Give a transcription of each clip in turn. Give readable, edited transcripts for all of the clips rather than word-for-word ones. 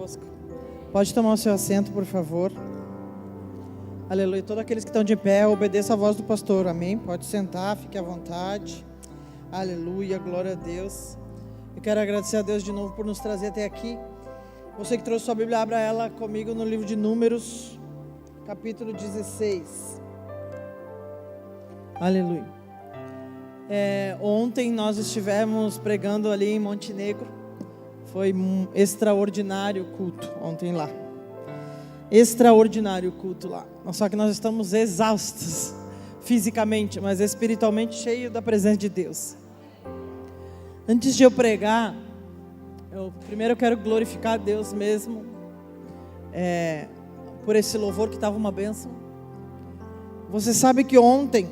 conosco. Pode tomar o seu assento, por favor. Aleluia. Todos aqueles que estão de pé, obedeça a voz do pastor. Amém? Pode sentar, fique à vontade. Aleluia, glória a Deus. Eu quero agradecer a Deus de novo por nos trazer até aqui. Você que trouxe sua Bíblia, abra ela comigo no livro de Números, capítulo 16. Aleluia. Ontem nós estivemos pregando ali em Montenegro. Foi um extraordinário culto ontem lá. Extraordinário culto lá. Só que nós estamos exaustos fisicamente, mas espiritualmente cheios da presença de Deus. Antes de eu pregar, primeiro eu quero glorificar a Deus mesmo por esse louvor que estava uma bênção. Você sabe que ontem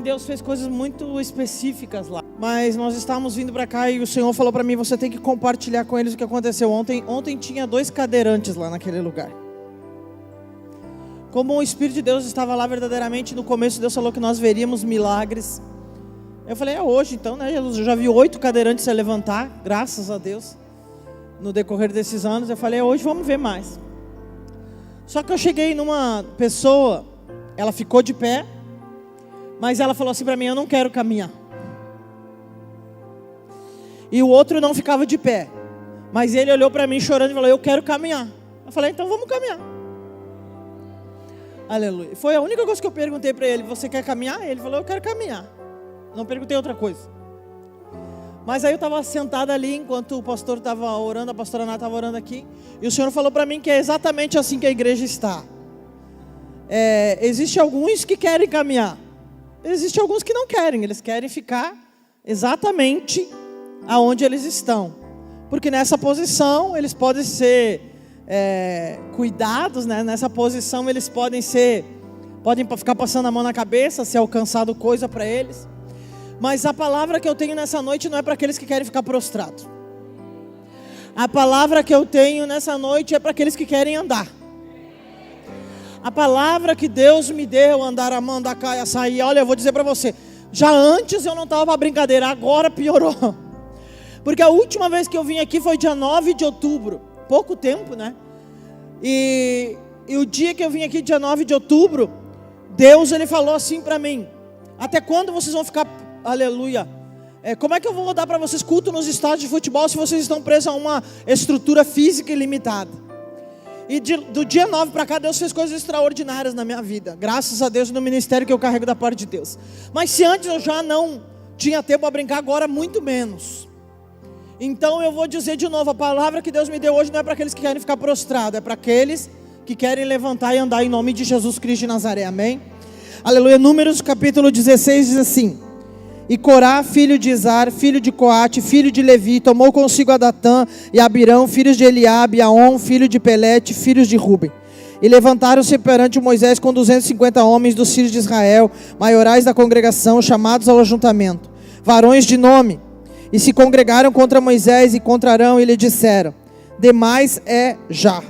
Deus fez coisas muito específicas lá. Mas nós estávamos vindo para cá e o Senhor falou para mim, você tem que compartilhar com eles o que aconteceu ontem. Ontem tinha 2 cadeirantes lá naquele lugar. Como o Espírito de Deus estava lá verdadeiramente, no começo Deus falou que nós veríamos milagres. Eu falei, hoje então, né? Eu já vi 8 cadeirantes se levantar, graças a Deus, no decorrer desses anos. Eu falei, hoje vamos ver mais. Só que eu cheguei numa pessoa, ela ficou de pé, mas ela falou assim para mim, eu não quero caminhar. E o outro não ficava de pé, mas ele olhou para mim chorando e falou, eu quero caminhar. Eu falei, então vamos caminhar. Aleluia. Foi a única coisa que eu perguntei para ele, você quer caminhar? Ele falou, eu quero caminhar. Não perguntei outra coisa. Mas aí eu estava sentada ali, enquanto o pastor estava orando, a pastora Ana estava orando aqui, e o Senhor falou para mim que é exatamente assim que a igreja está. Existem alguns que querem caminhar, existem alguns que não querem, eles querem ficar exatamente aonde eles estão, porque nessa posição eles podem ser cuidados, né? Nessa posição eles podem ficar passando a mão na cabeça, se alcançado coisa para eles. Mas a palavra que eu tenho nessa noite não é para aqueles que querem ficar prostrados. A palavra que eu tenho nessa noite é para aqueles que querem andar. A palavra que Deus me deu, andar a manda, caia, sair. Olha, eu vou dizer para você, já antes eu não estava para brincadeira, agora piorou. Porque a última vez que eu vim aqui foi dia 9 de outubro, pouco tempo, né? E o dia que eu vim aqui, dia 9 de outubro, Deus, Ele falou assim para mim, até quando vocês vão ficar, aleluia, como é que eu vou dar para vocês culto nos estádios de futebol se vocês estão presos a uma estrutura física ilimitada? E do dia 9 para cá, Deus fez coisas extraordinárias na minha vida, graças a Deus no ministério que eu carrego da parte de Deus. Mas se antes eu já não tinha tempo para brincar, agora muito menos. Então eu vou dizer de novo, a palavra que Deus me deu hoje não é para aqueles que querem ficar prostrados, é para aqueles que querem levantar e andar em nome de Jesus Cristo de Nazaré, amém? Aleluia. Números capítulo 16 diz assim, e Corá, filho de Izar, filho de Coate, filho de Levi, tomou consigo a Datã e Abirão, filhos de Eliabe, Aon, filho de Pelete, filhos de Ruben. E levantaram-se perante Moisés com 250 homens dos filhos de Israel, maiorais da congregação, chamados ao ajuntamento, varões de nome. E se congregaram contra Moisés e contra Arão e lhe disseram, demais é já,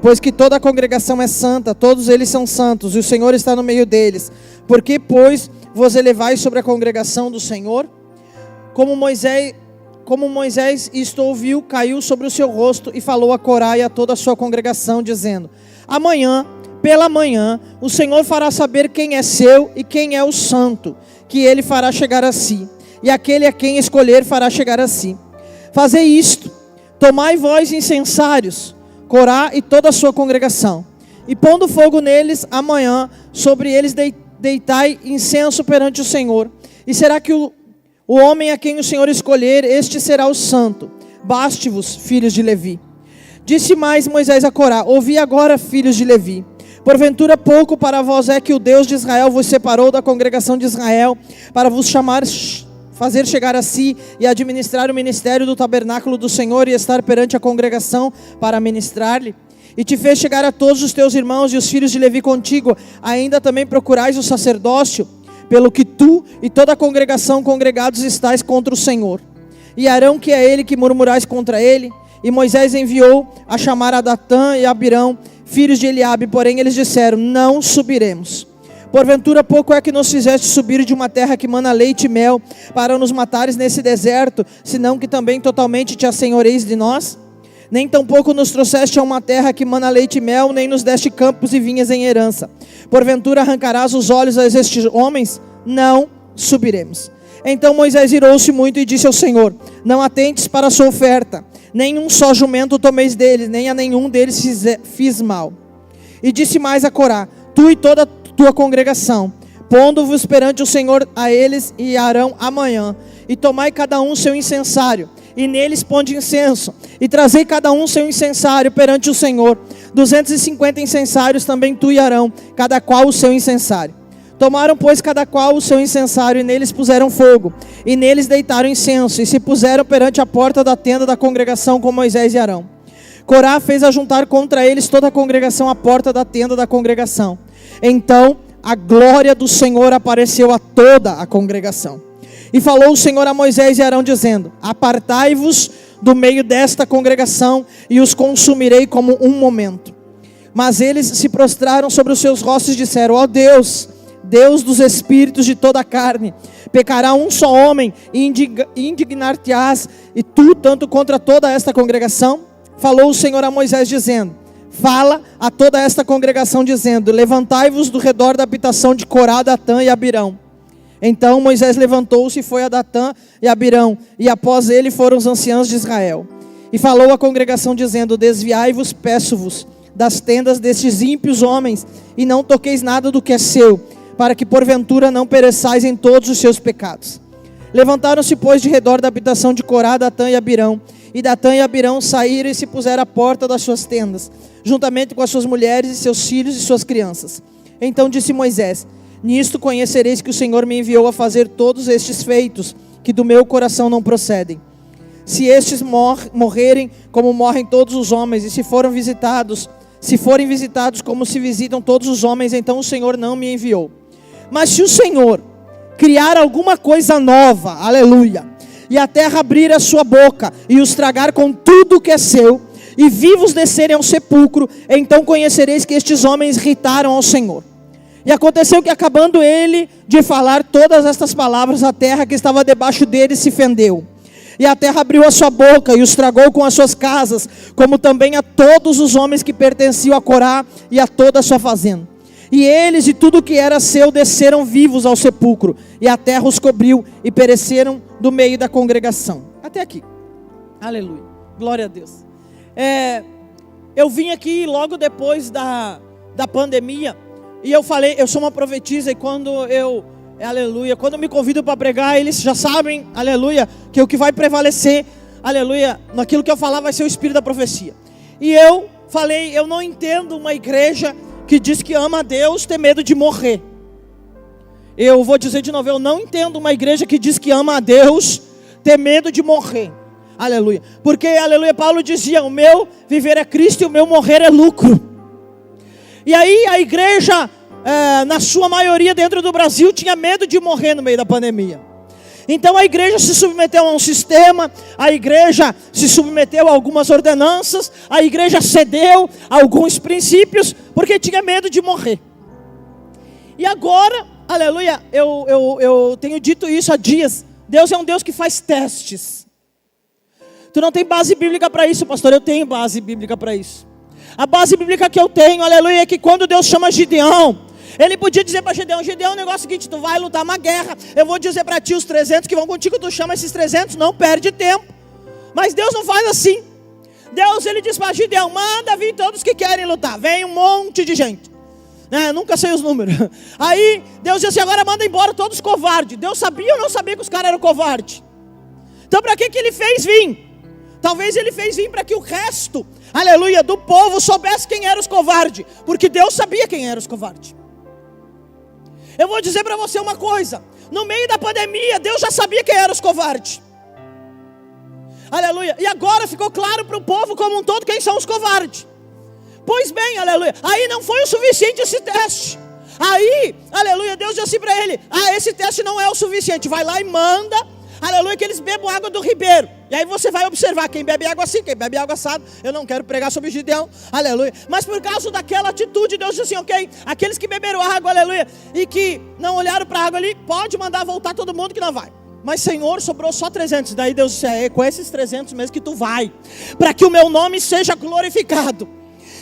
pois que toda a congregação é santa, todos eles são santos, e o Senhor está no meio deles. Por que, pois, vos elevais sobre a congregação do Senhor? Como Moisés isto ouviu, caiu sobre o seu rosto e falou a Corá e a toda a sua congregação, dizendo, amanhã, pela manhã, o Senhor fará saber quem é seu e quem é o santo, que ele fará chegar a si. E aquele a quem escolher fará chegar a si. Fazei isto, tomai vós incensários, Corá e toda a sua congregação, e pondo fogo neles amanhã, sobre eles deitai incenso perante o Senhor. E será que o homem a quem o Senhor escolher, este será o santo. Baste-vos, filhos de Levi. Disse mais Moisés a Corá, ouvi agora, filhos de Levi. Porventura pouco para vós é que o Deus de Israel vos separou da congregação de Israel, para vos fazer chegar a si e administrar o ministério do tabernáculo do Senhor e estar perante a congregação para ministrar-lhe? E te fez chegar a todos os teus irmãos e os filhos de Levi contigo, ainda também procurais o sacerdócio, pelo que tu e toda a congregação congregados estáis contra o Senhor. E Arão, que é ele, que murmurais contra ele? E Moisés enviou a chamar a Datã e a Abirão, filhos de Eliabe, porém eles disseram, não subiremos. Porventura pouco é que nos fizeste subir de uma terra que mana leite e mel, para nos matares nesse deserto, senão que também totalmente te assenhoreis de nós? nem tampouco nos trouxeste a uma terra que mana leite e mel, nem nos deste campos e vinhas em herança. Porventura arrancarás os olhos a estes homens? Não subiremos. Então Moisés irou-se muito e disse ao Senhor: não atentes para a sua oferta, nem um só jumento tomeis deles, nem a nenhum deles fiz mal. E disse mais a Corá: tu e toda a tua congregação, pondo-vos perante o Senhor a eles e Arão amanhã, e tomai cada um seu incensário, e neles ponde incenso, e trazei cada um seu incensário perante o Senhor, 250 incensários também tu e Arão, cada qual o seu incensário. Tomaram, pois, cada qual o seu incensário, e neles puseram fogo, e neles deitaram incenso, e se puseram perante a porta da tenda da congregação com Moisés e Arão. Corá fez ajuntar contra eles toda a congregação à porta da tenda da congregação. Então a glória do Senhor apareceu a toda a congregação. E falou o Senhor a Moisés e Arão, dizendo: apartai-vos do meio desta congregação, e os consumirei como um momento. Mas eles se prostraram sobre os seus rostos e disseram: ó Deus, Deus dos espíritos de toda a carne, pecará um só homem e indignar-te-ás, e tu tanto contra toda esta congregação? Falou o Senhor a Moisés dizendo: fala a toda esta congregação dizendo: levantai-vos do redor da habitação de Corá, Datã e Abirão. Então Moisés levantou-se e foi a Datã e Abirão, e após ele foram os anciãos de Israel. E falou à congregação dizendo: desviai-vos, peço-vos, das tendas destes ímpios homens, e não toqueis nada do que é seu, para que porventura não pereçais em todos os seus pecados. Levantaram-se, pois, de redor da habitação de Corá, Datã e Abirão. E Datã e Abirão saíram e se puseram à porta das suas tendas, juntamente com as suas mulheres e seus filhos e suas crianças. Então disse Moisés: nisto conhecereis que o Senhor me enviou a fazer todos estes feitos, que do meu coração não procedem. Se estes morrerem como morrem todos os homens, e se forem visitados como se visitam todos os homens, então o Senhor não me enviou. Mas se o Senhor criar alguma coisa nova, aleluia, e a terra abrir a sua boca, e os tragar com tudo que é seu, e vivos descerem ao sepulcro, então conhecereis que estes homens irritaram ao Senhor. E aconteceu que, acabando ele de falar todas estas palavras, a terra que estava debaixo dele se fendeu. E a terra abriu a sua boca e os tragou com as suas casas, como também a todos os homens que pertenciam a Corá e a toda a sua fazenda. E eles e tudo que era seu desceram vivos ao sepulcro, e a terra os cobriu e pereceram do meio da congregação. Até aqui. Aleluia. Glória a Deus. Eu vim aqui logo depois da pandemia, e eu falei, eu sou uma profetisa, e quando quando me convidam para pregar, eles já sabem, aleluia, que o que vai prevalecer, aleluia, naquilo que eu falar vai ser o espírito da profecia. E eu falei, eu não entendo uma igreja que diz que ama a Deus ter medo de morrer. Eu vou dizer de novo, eu não entendo uma igreja que diz que ama a Deus ter medo de morrer. Aleluia. Porque, aleluia, Paulo dizia: o meu viver é Cristo e o meu morrer é lucro. E aí a igreja, na sua maioria dentro do Brasil, tinha medo de morrer no meio da pandemia. Então a igreja se submeteu a um sistema, a igreja se submeteu a algumas ordenanças, a igreja cedeu a alguns princípios, porque tinha medo de morrer. E agora, aleluia, eu tenho dito isso há dias, Deus é um Deus que faz testes. Tu não tem base bíblica para isso, pastor? Eu tenho base bíblica para isso. A base bíblica que eu tenho, aleluia, é que quando Deus chama Gideão, ele podia dizer para Gideão: Gideão, o negócio é o seguinte, tu vai lutar uma guerra, eu vou dizer para ti os 300 que vão contigo, tu chama esses 300, não perde tempo. Mas Deus não faz assim. Deus, ele diz para Gideão: manda vir todos que querem lutar, vem um monte de gente, nunca sei os números. Aí Deus diz assim: agora manda embora todos os covardes. Deus sabia ou não sabia que os caras eram covardes? Então para que ele fez vir? Talvez ele fez vir para que o resto, aleluia, do povo soubesse quem eram os covardes, porque Deus sabia quem eram os covardes. Eu vou dizer para você uma coisa: no meio da pandemia, Deus já sabia quem eram os covardes. Aleluia. E agora ficou claro para o povo como um todo quem são os covardes. Pois bem, aleluia, aí não foi o suficiente esse teste. Aí, aleluia, Deus disse assim para ele: esse teste não é o suficiente, vai lá e manda, aleluia, que eles bebam água do ribeiro. E aí você vai observar quem bebe água assim, quem bebe água assado. Eu não quero pregar sobre Gideão, aleluia. Mas por causa daquela atitude, Deus disse assim: ok, aqueles que beberam água, aleluia, e que não olharam para a água ali, pode mandar voltar todo mundo que não vai. Mas Senhor, sobrou só 300. Daí Deus disse, é com esses 300 mesmo que tu vai, para que o meu nome seja glorificado.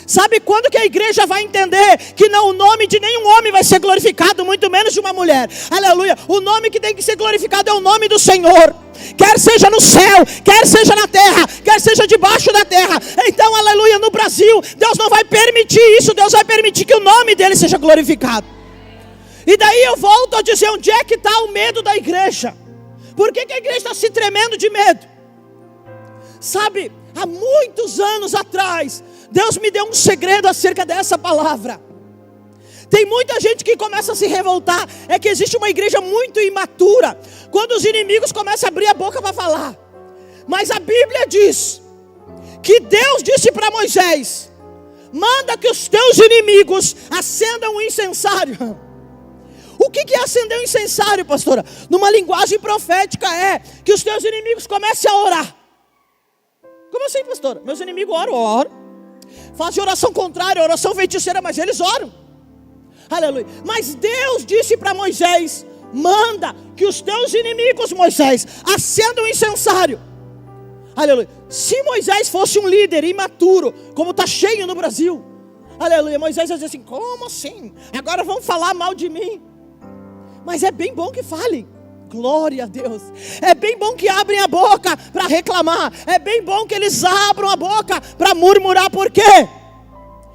Sabe quando que a igreja vai entender que não, o nome de nenhum homem vai ser glorificado, muito menos de uma mulher? Aleluia. O nome que tem que ser glorificado é o nome do Senhor. Quer seja no céu, quer seja na terra, quer seja debaixo da terra. Então, aleluia, no Brasil, Deus não vai permitir isso. Deus vai permitir que o nome dele seja glorificado. E daí eu volto a dizer, onde é que está o medo da igreja? Por que a igreja está se tremendo de medo? Sabe, há muitos anos atrás, Deus me deu um segredo acerca dessa palavra. Tem muita gente que começa a se revoltar. É que existe uma igreja muito imatura, quando os inimigos começam a abrir a boca para falar. Mas a Bíblia diz que Deus disse para Moisés: manda que os teus inimigos acendam um incensário. O que é acender um incensário, pastora? Numa linguagem profética é que os teus inimigos comecem a orar. Como assim, pastora? Meus inimigos oram. Fazem oração contrária, oração feiticeira, mas eles oram. Aleluia. Mas Deus disse para Moisés: manda que os teus inimigos, Moisés, acendam um incensário. Aleluia. Se Moisés fosse um líder imaturo, como está cheio no Brasil, aleluia, Moisés ia dizer assim: como assim? Agora vão falar mal de mim. Mas é bem bom que falem. Glória a Deus. É bem bom que abrem a boca para reclamar. É bem bom que eles abram a boca para murmurar. Por quê?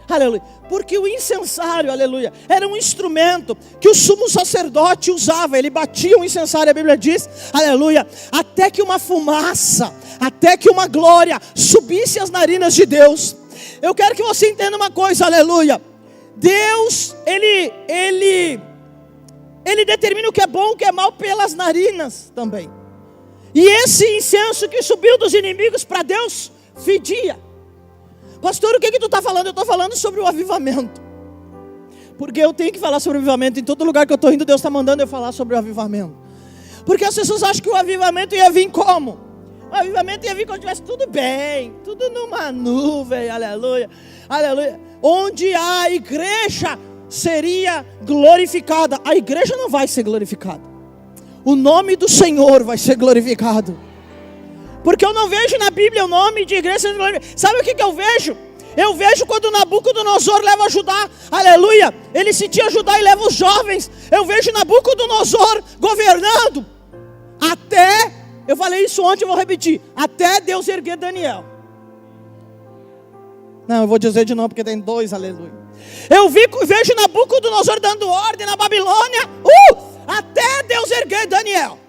Aleluia. Porque o incensário, aleluia, era um instrumento que o sumo sacerdote usava. Ele batia o incensário, a Bíblia diz, aleluia, até que uma fumaça, até que uma glória subisse às narinas de Deus. Eu quero que você entenda uma coisa, aleluia. Deus, Ele determina o que é bom e o que é mal pelas narinas também. E esse incenso que subiu dos inimigos para Deus fedia. Pastor, o que tu está falando? Eu estou falando sobre o avivamento. Porque eu tenho que falar sobre o avivamento. Em todo lugar que eu estou indo, Deus está mandando eu falar sobre o avivamento. Porque as pessoas acham que o avivamento ia vir como? O avivamento ia vir quando tivesse tudo bem, tudo numa nuvem, aleluia, aleluia. Onde a igreja seria glorificada. A igreja não vai ser glorificada. O nome do Senhor vai ser glorificado. Porque eu não vejo na Bíblia o nome de igreja sendo glorificado. Sabe o que eu vejo? Eu vejo quando Nabucodonosor leva Judá, aleluia, ele sentia Judá e leva os jovens. Eu vejo Nabucodonosor governando. Até, eu falei isso ontem, eu vou repetir, até Deus erguer Daniel. Não, eu vou dizer de novo porque tem dois, aleluia. Eu vejo Nabucodonosor dando ordem na Babilônia, até Deus erguer Daniel.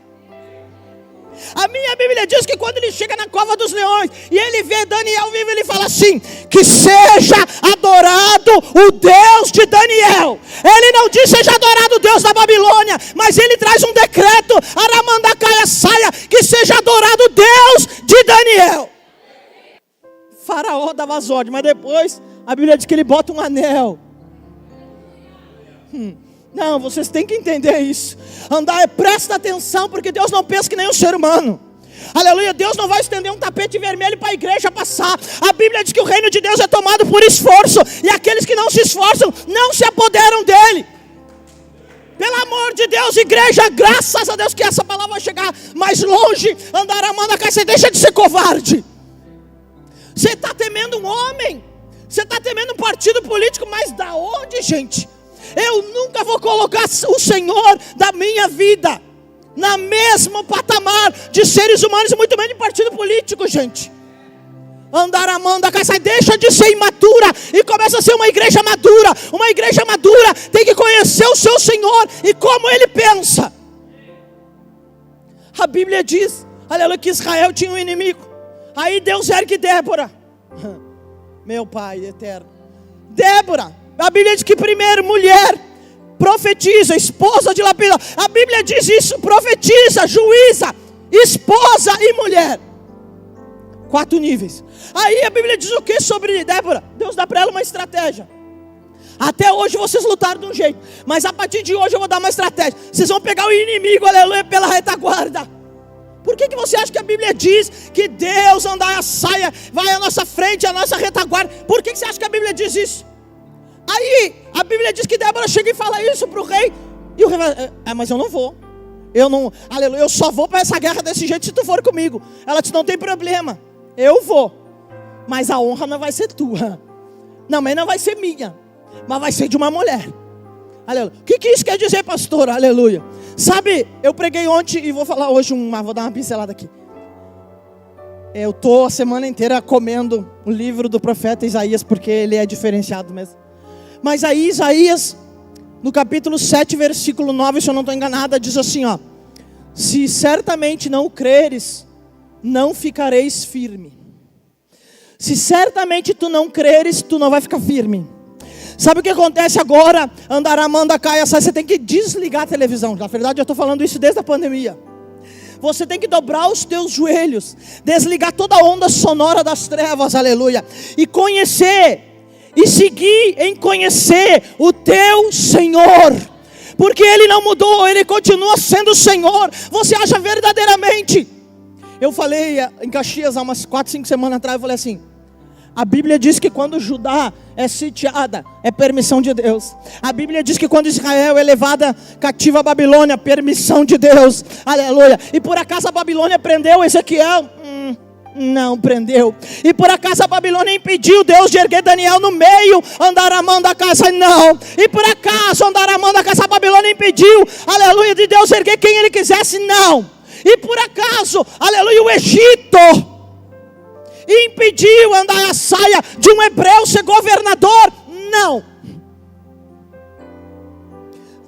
A minha Bíblia diz que quando ele chega na cova dos leões e ele vê Daniel vivo, ele fala assim: que seja adorado o Deus de Daniel. Ele não diz seja adorado o Deus da Babilônia, mas ele traz um decreto, Aramandacaia saia, que seja adorado o Deus de Daniel. Faraó dava as ordens, mas depois a Bíblia diz que ele bota um anel. Não, vocês têm que entender isso. Presta atenção, porque Deus não pensa que nem um ser humano. Aleluia, Deus não vai estender um tapete vermelho para a igreja passar. A Bíblia diz que o reino de Deus é tomado por esforço, e aqueles que não se esforçam, não se apoderam dele. Pelo amor de Deus, igreja, graças a Deus que essa palavra vai chegar mais longe. Você deixa de ser covarde. Você está temendo um homem, você está temendo um partido político, mas da onde, gente? Eu nunca vou colocar o Senhor da minha vida na mesmo patamar de seres humanos, muito menos de partido político, gente. Deixa de ser imatura e começa a ser uma igreja madura. Uma igreja madura tem que conhecer o seu Senhor e como Ele pensa. A Bíblia diz, aleluia, que Israel tinha um inimigo. Aí Deus ergue Débora. Meu Pai eterno. Débora, a Bíblia diz que primeiro mulher profetiza, esposa de lapidador. A Bíblia diz isso, profetiza, juíza, esposa e mulher. 4 níveis. Aí a Bíblia diz o que sobre Débora? Deus dá para ela uma estratégia. Até hoje vocês lutaram de um jeito, mas a partir de hoje eu vou dar uma estratégia. Vocês vão pegar o inimigo, aleluia, pela retaguarda. Por que você acha que a Bíblia diz que Deus andar a saia, vai à nossa frente, à nossa retaguarda? Por que você acha que a Bíblia diz isso? Aí a Bíblia diz que Débora chega e fala isso para o rei. E o rei fala, mas eu não vou. aleluia, eu só vou para essa guerra desse jeito se tu for comigo. Ela disse, não tem problema, eu vou, mas a honra não vai ser tua, não, mas não vai ser minha, mas vai ser de uma mulher. Aleluia. O que isso quer dizer, pastor? Aleluia. Sabe, eu preguei ontem e vou falar hoje vou dar uma pincelada aqui. Eu estou a semana inteira comendo o livro do profeta Isaías, porque ele é diferenciado mesmo. Mas aí Isaías, no capítulo 7, versículo 9, se eu não estou enganada, diz assim, ó: se certamente não creres, não ficareis firme. Se certamente tu não creres, tu não vai ficar firme. Sabe o que acontece agora? Andaramanda caia, você tem que desligar a televisão. Na verdade eu estou falando isso desde a pandemia. Você tem que dobrar os teus joelhos, desligar toda a onda sonora das trevas, aleluia, e conhecer, e seguir em conhecer o teu Senhor, porque Ele não mudou, Ele continua sendo o Senhor. Você acha verdadeiramente? Eu falei em Caxias há umas 4, 5 semanas atrás, eu falei assim: a Bíblia diz que quando Judá é sitiada, é permissão de Deus. A Bíblia diz que quando Israel é levada cativa à Babilônia, permissão de Deus, aleluia. E por acaso a Babilônia prendeu Ezequiel? Não prendeu. E por acaso a Babilônia impediu Deus de erguer Daniel no meio, Andaramanda casa? Não. E por acaso Andaramanda casa, a Babilônia impediu, aleluia, de Deus erguer quem Ele quisesse? Não. E por acaso, aleluia, o Egito impediu andar a saia de um hebreu ser governador? Não.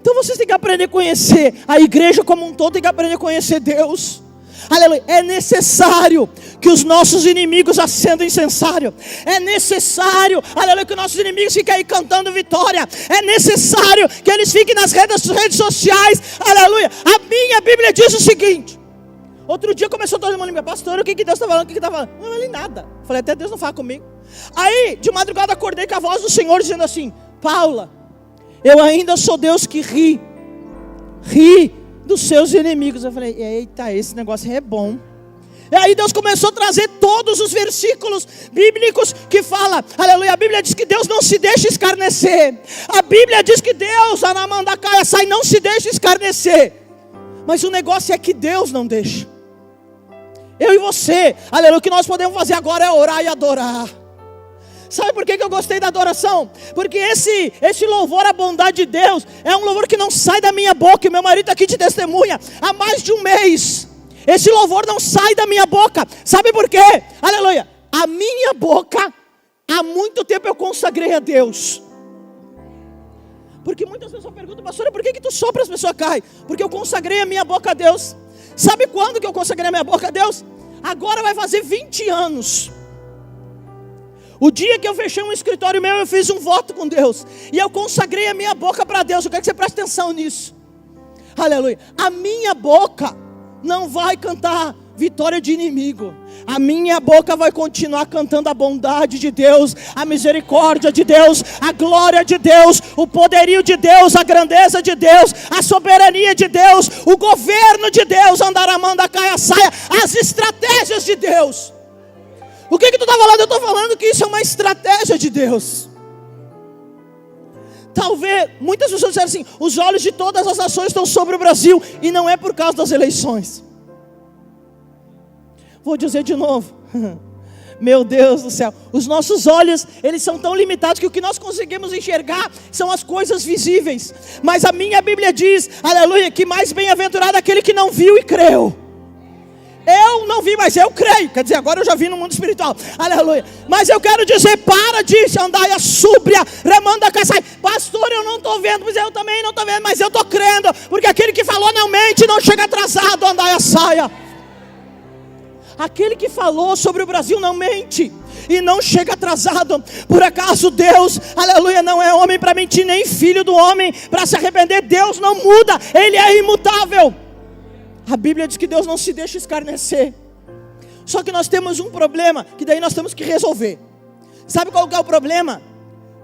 Então vocês têm que aprender a conhecer, a igreja como um todo tem que aprender a conhecer Deus. Aleluia. É necessário que os nossos inimigos acendam incensário. É necessário, aleluia, que os nossos inimigos fiquem aí cantando vitória. É necessário que eles fiquem nas redes sociais. Aleluia. A minha Bíblia diz o seguinte. Outro dia começou todo mundo a me pastor, o que Deus está falando? O que está falando? Não falei nada. Falei, até Deus não fala comigo. Aí, de madrugada, acordei com a voz do Senhor dizendo assim: Paula, eu ainda sou Deus que ri dos seus inimigos. Eu falei, eita, esse negócio é bom. E aí Deus começou a trazer todos os versículos bíblicos que fala, aleluia, a Bíblia diz que Deus não se deixa escarnecer. A Bíblia diz que Deus, Anamandacaia, sai, não se deixa escarnecer. Mas o negócio é que Deus não deixa. Eu e você, aleluia, o que nós podemos fazer agora é orar e adorar. Sabe por que eu gostei da adoração? Porque esse louvor à bondade de Deus é um louvor que não sai da minha boca. E meu marido aqui te testemunha há mais de um mês. Esse louvor não sai da minha boca. Sabe por quê? Aleluia. A minha boca, há muito tempo eu consagrei a Deus. Porque muitas pessoas perguntam, pastor, por que tu sopra as pessoas caem? Porque eu consagrei a minha boca a Deus. Sabe quando que eu consagrei a minha boca a Deus? Agora vai fazer 20 anos. O dia que eu fechei um escritório meu, eu fiz um voto com Deus. E eu consagrei a minha boca para Deus. Eu quero que você preste atenção nisso. Aleluia. A minha boca não vai cantar vitória de inimigo. A minha boca vai continuar cantando a bondade de Deus, a misericórdia de Deus, a glória de Deus, o poderio de Deus, a grandeza de Deus, a soberania de Deus, o governo de Deus, Andaramanda caia saia, as estratégias de Deus. O que tu está falando? Eu estou falando que isso é uma estratégia de Deus. Talvez, muitas pessoas disseram assim, os olhos de todas as nações estão sobre o Brasil, e não é por causa das eleições. Vou dizer de novo, meu Deus do céu, os nossos olhos, eles são tão limitados que o que nós conseguimos enxergar são as coisas visíveis. Mas a minha Bíblia diz, aleluia, que mais bem-aventurado aquele que não viu e creu. Eu não vi, mas eu creio. Quer dizer, agora eu já vi no mundo espiritual. Aleluia. Mas eu quero dizer, para de andar a súbria, remanda caçai. Pastor, eu não estou vendo, mas eu também não estou vendo, mas eu estou crendo. Porque aquele que falou não mente, não chega atrasado, andai a saia. Aquele que falou sobre o Brasil não mente e não chega atrasado. Por acaso Deus, aleluia, não é homem para mentir, nem filho do homem para se arrepender. Deus não muda, Ele é imutável. A Bíblia diz que Deus não se deixa escarnecer. Só que nós temos um problema, que daí nós temos que resolver. Sabe qual que é o problema?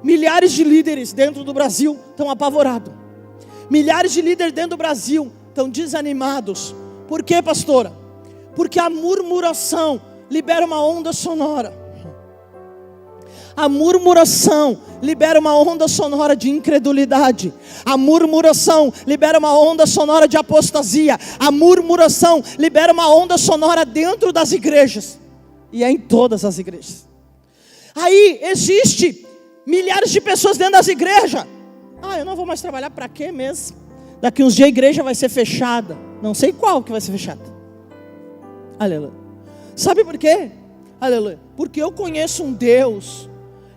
Milhares de líderes dentro do Brasil estão apavorados. Milhares de líderes dentro do Brasil estão desanimados. Por quê, pastora? Porque a murmuração libera uma onda sonora. A murmuração libera uma onda sonora de incredulidade. A murmuração libera uma onda sonora de apostasia. A murmuração libera uma onda sonora dentro das igrejas. E é em todas as igrejas. Aí existe milhares de pessoas dentro das igrejas. Eu não vou mais trabalhar, para quê mesmo? Daqui uns dias a igreja vai ser fechada. Não sei qual que vai ser fechada. Aleluia. Sabe por quê? Aleluia. Porque eu conheço um Deus,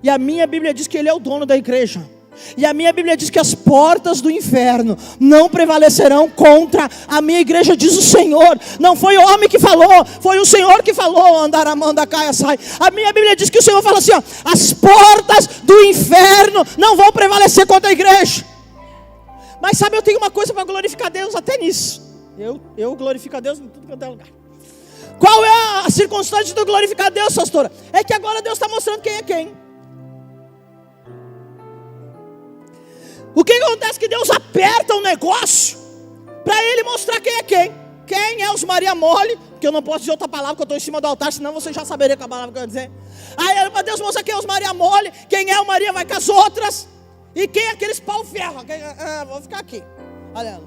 e a minha Bíblia diz que Ele é o dono da igreja. E a minha Bíblia diz que as portas do inferno não prevalecerão contra a minha igreja, diz o Senhor. Não foi o homem que falou, foi o Senhor que falou. Andar a manda, caia, sai. A minha Bíblia diz que o Senhor fala assim, ó, as portas do inferno não vão prevalecer contra a igreja. Mas sabe, eu tenho uma coisa para glorificar a Deus até nisso. Eu glorifico a Deus em tudo quanto é lugar. Qual é a circunstância de eu glorificar a Deus, pastora? É que agora Deus está mostrando quem é quem. O que acontece? Que Deus aperta um negócio para Ele mostrar quem é quem. Quem é os Maria Mole? Que eu não posso dizer outra palavra, que eu estou em cima do altar, senão você já saberia qual a palavra que eu ia dizer. Aí era para Deus mostrar quem é os Maria Mole. Quem é o Maria vai com as outras. E quem é aqueles pau-ferro? Vou ficar aqui. Olha,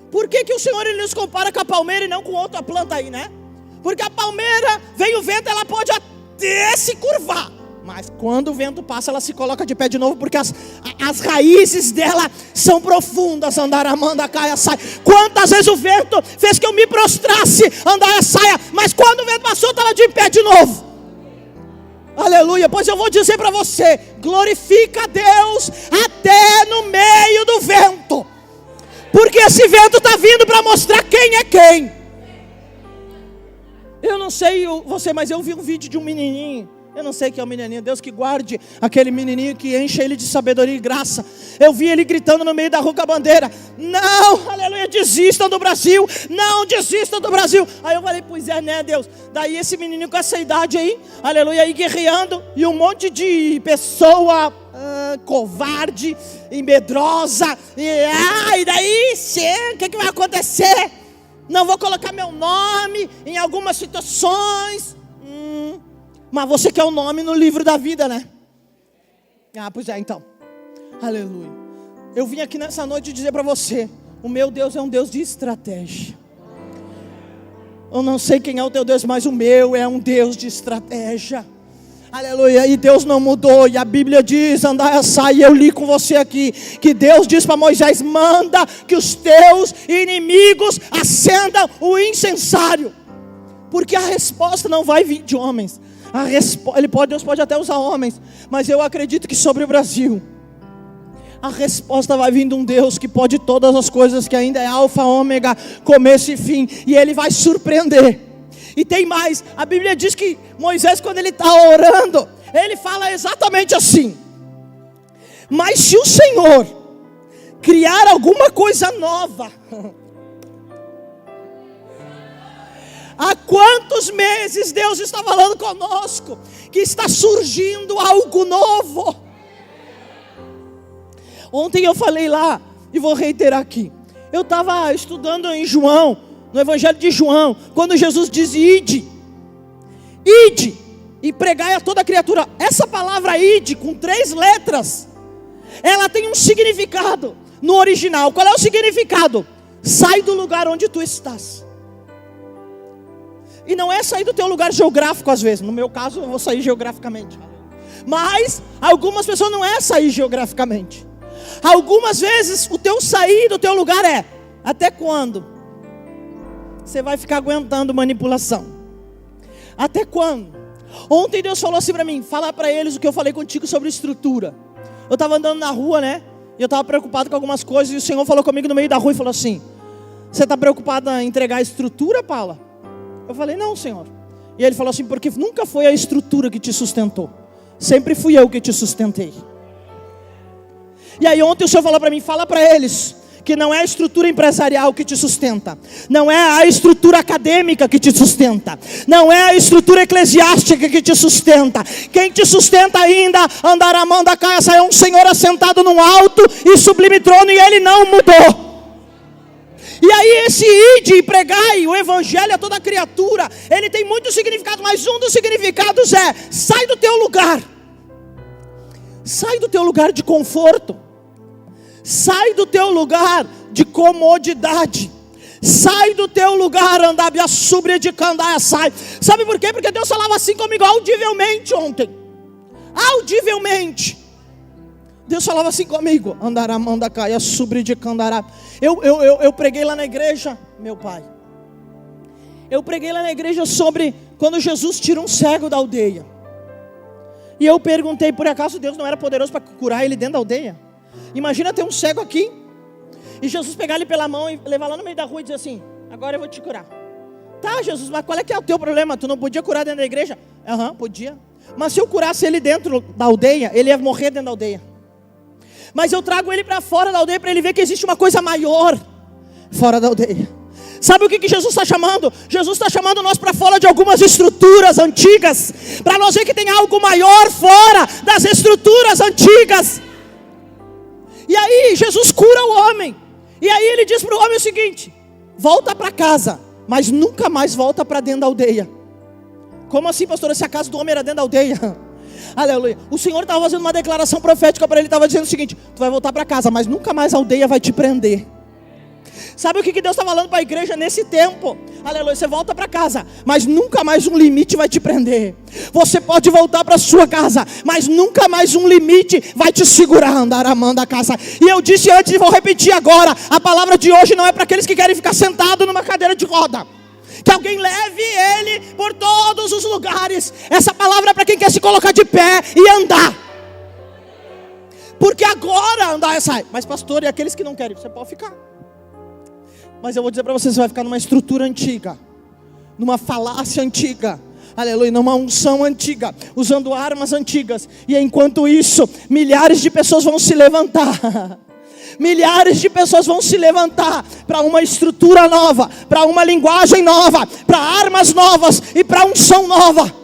por que o Senhor Ele nos compara com a palmeira e não com outra planta aí, né? Porque a palmeira, vem o vento, ela pode até se curvar. Mas quando o vento passa, ela se coloca de pé de novo, porque as raízes dela são profundas. Andar a manda, caia, sai. Quantas vezes o vento fez que eu me prostrasse, andar a saia, mas quando o vento passou, estava de pé de novo. Aleluia. Pois eu vou dizer para você, glorifica a Deus até no meio do vento, porque esse vento está vindo para mostrar quem é quem. Eu não sei você, mas eu vi um vídeo de um menininho. Eu não sei quem é o menininho, Deus que guarde aquele menininho que enche ele de sabedoria e graça. Eu vi ele gritando no meio da rua com a bandeira: não, aleluia, desistam do Brasil, não desistam do Brasil. Aí eu falei, pois é, né, Deus? Daí esse menininho com essa idade aí, aleluia, aí guerreando, e um monte de pessoa covarde e medrosa, e daí, o que vai acontecer? Não vou colocar meu nome em algumas situações. Mas você quer o nome no livro da vida, né? Pois é, então. Aleluia. Eu vim aqui nessa noite dizer para você: o meu Deus é um Deus de estratégia. Eu não sei quem é o teu Deus, mas o meu é um Deus de estratégia. Aleluia. E Deus não mudou. E a Bíblia diz, andai a sair, eu li com você aqui, que Deus diz para Moisés: manda que os teus inimigos acendam o incensário. Porque a resposta não vai vir de homens. Deus pode até usar homens, mas eu acredito que sobre o Brasil a resposta vai vir de um Deus que pode todas as coisas, que ainda é alfa, ômega, começo e fim, e Ele vai surpreender. E tem mais, a Bíblia diz que Moisés, quando ele está orando, ele fala exatamente assim: mas se o Senhor criar alguma coisa nova, há quantos meses Deus está falando conosco que está surgindo algo novo? Ontem eu falei lá, e vou reiterar aqui. Eu estava estudando em João, no Evangelho de João, quando Jesus diz: ide, e pregai a toda criatura. Essa palavra ide, com 3 letras, ela tem um significado no original. Qual é o significado? Sai do lugar onde tu estás. E não é sair do teu lugar geográfico às vezes. No meu caso eu vou sair geograficamente. Mas algumas pessoas não é sair geograficamente. Algumas vezes o teu sair do teu lugar é: até quando você vai ficar aguentando manipulação? Até quando? Ontem Deus falou assim para mim: fala para eles o que eu falei contigo sobre estrutura. Eu estava andando na rua, né? E eu estava preocupado com algumas coisas. E o Senhor falou comigo no meio da rua e falou assim: você está preocupado em entregar a estrutura, Paula? Eu falei: não, Senhor. E Ele falou assim: porque nunca foi a estrutura que te sustentou, sempre fui eu que te sustentei. E aí ontem o Senhor falou para mim: fala para eles que não é a estrutura empresarial que te sustenta, não é a estrutura acadêmica que te sustenta, não é a estrutura eclesiástica que te sustenta. Quem te sustenta ainda, andar a mão da casa, é um Senhor assentado num alto e sublime trono, e Ele não mudou. E aí esse ide e pregai o Evangelho a toda criatura, ele tem muitos significados, mas um dos significados é: sai do teu lugar. Sai do teu lugar de conforto. Sai do teu lugar de comodidade. Sai do teu lugar, andabia sobre de candaia, sai. Sabe por quê? Porque Deus falava assim comigo audivelmente ontem. Audivelmente. Deus falava assim comigo. Andará, manda caia, sobre de candará. Eu preguei lá na igreja, meu pai. Eu preguei lá na igreja sobre quando Jesus tira um cego da aldeia. E eu perguntei, por acaso Deus não era poderoso para curar ele dentro da aldeia? Imagina ter um cego aqui. E Jesus pegar ele pela mão e levar lá no meio da rua e dizer assim: agora eu vou te curar. Tá, Jesus, mas qual é que é o teu problema? Tu não podia curar dentro da igreja? Podia. Mas se eu curasse ele dentro da aldeia, ele ia morrer dentro da aldeia. Mas eu trago ele para fora da aldeia para ele ver que existe uma coisa maior fora da aldeia. Sabe o que Jesus está chamando? Jesus está chamando nós para fora de algumas estruturas antigas, para nós ver que tem algo maior fora das estruturas antigas. E aí Jesus cura o homem. E aí ele diz para o homem o seguinte: volta para casa, mas nunca mais volta para dentro da aldeia. Como assim, pastor? Se a casa do homem era dentro da aldeia? Aleluia. O Senhor estava fazendo uma declaração profética para ele. Estava dizendo o seguinte: tu vai voltar para casa, mas nunca mais a aldeia vai te prender. Sabe o que Deus está falando para a igreja nesse tempo? Aleluia, você volta para casa, mas nunca mais um limite vai te prender. Você pode voltar para sua casa, mas nunca mais um limite vai te segurar, andar a mão da casa. E eu disse antes e vou repetir agora: a palavra de hoje não é para aqueles que querem ficar sentado numa cadeira de roda. Que alguém leve ele por todos os lugares. Essa palavra é para quem quer se colocar de pé e andar. Porque agora andar sai. Mas pastor, e aqueles que não querem? Você pode ficar. Mas eu vou dizer para você vai ficar numa estrutura antiga, numa falácia antiga, aleluia, numa unção antiga, usando armas antigas. E enquanto isso, milhares de pessoas vão se levantar. Milhares de pessoas vão se levantar para uma estrutura nova, para uma linguagem nova, para armas novas e para unção nova.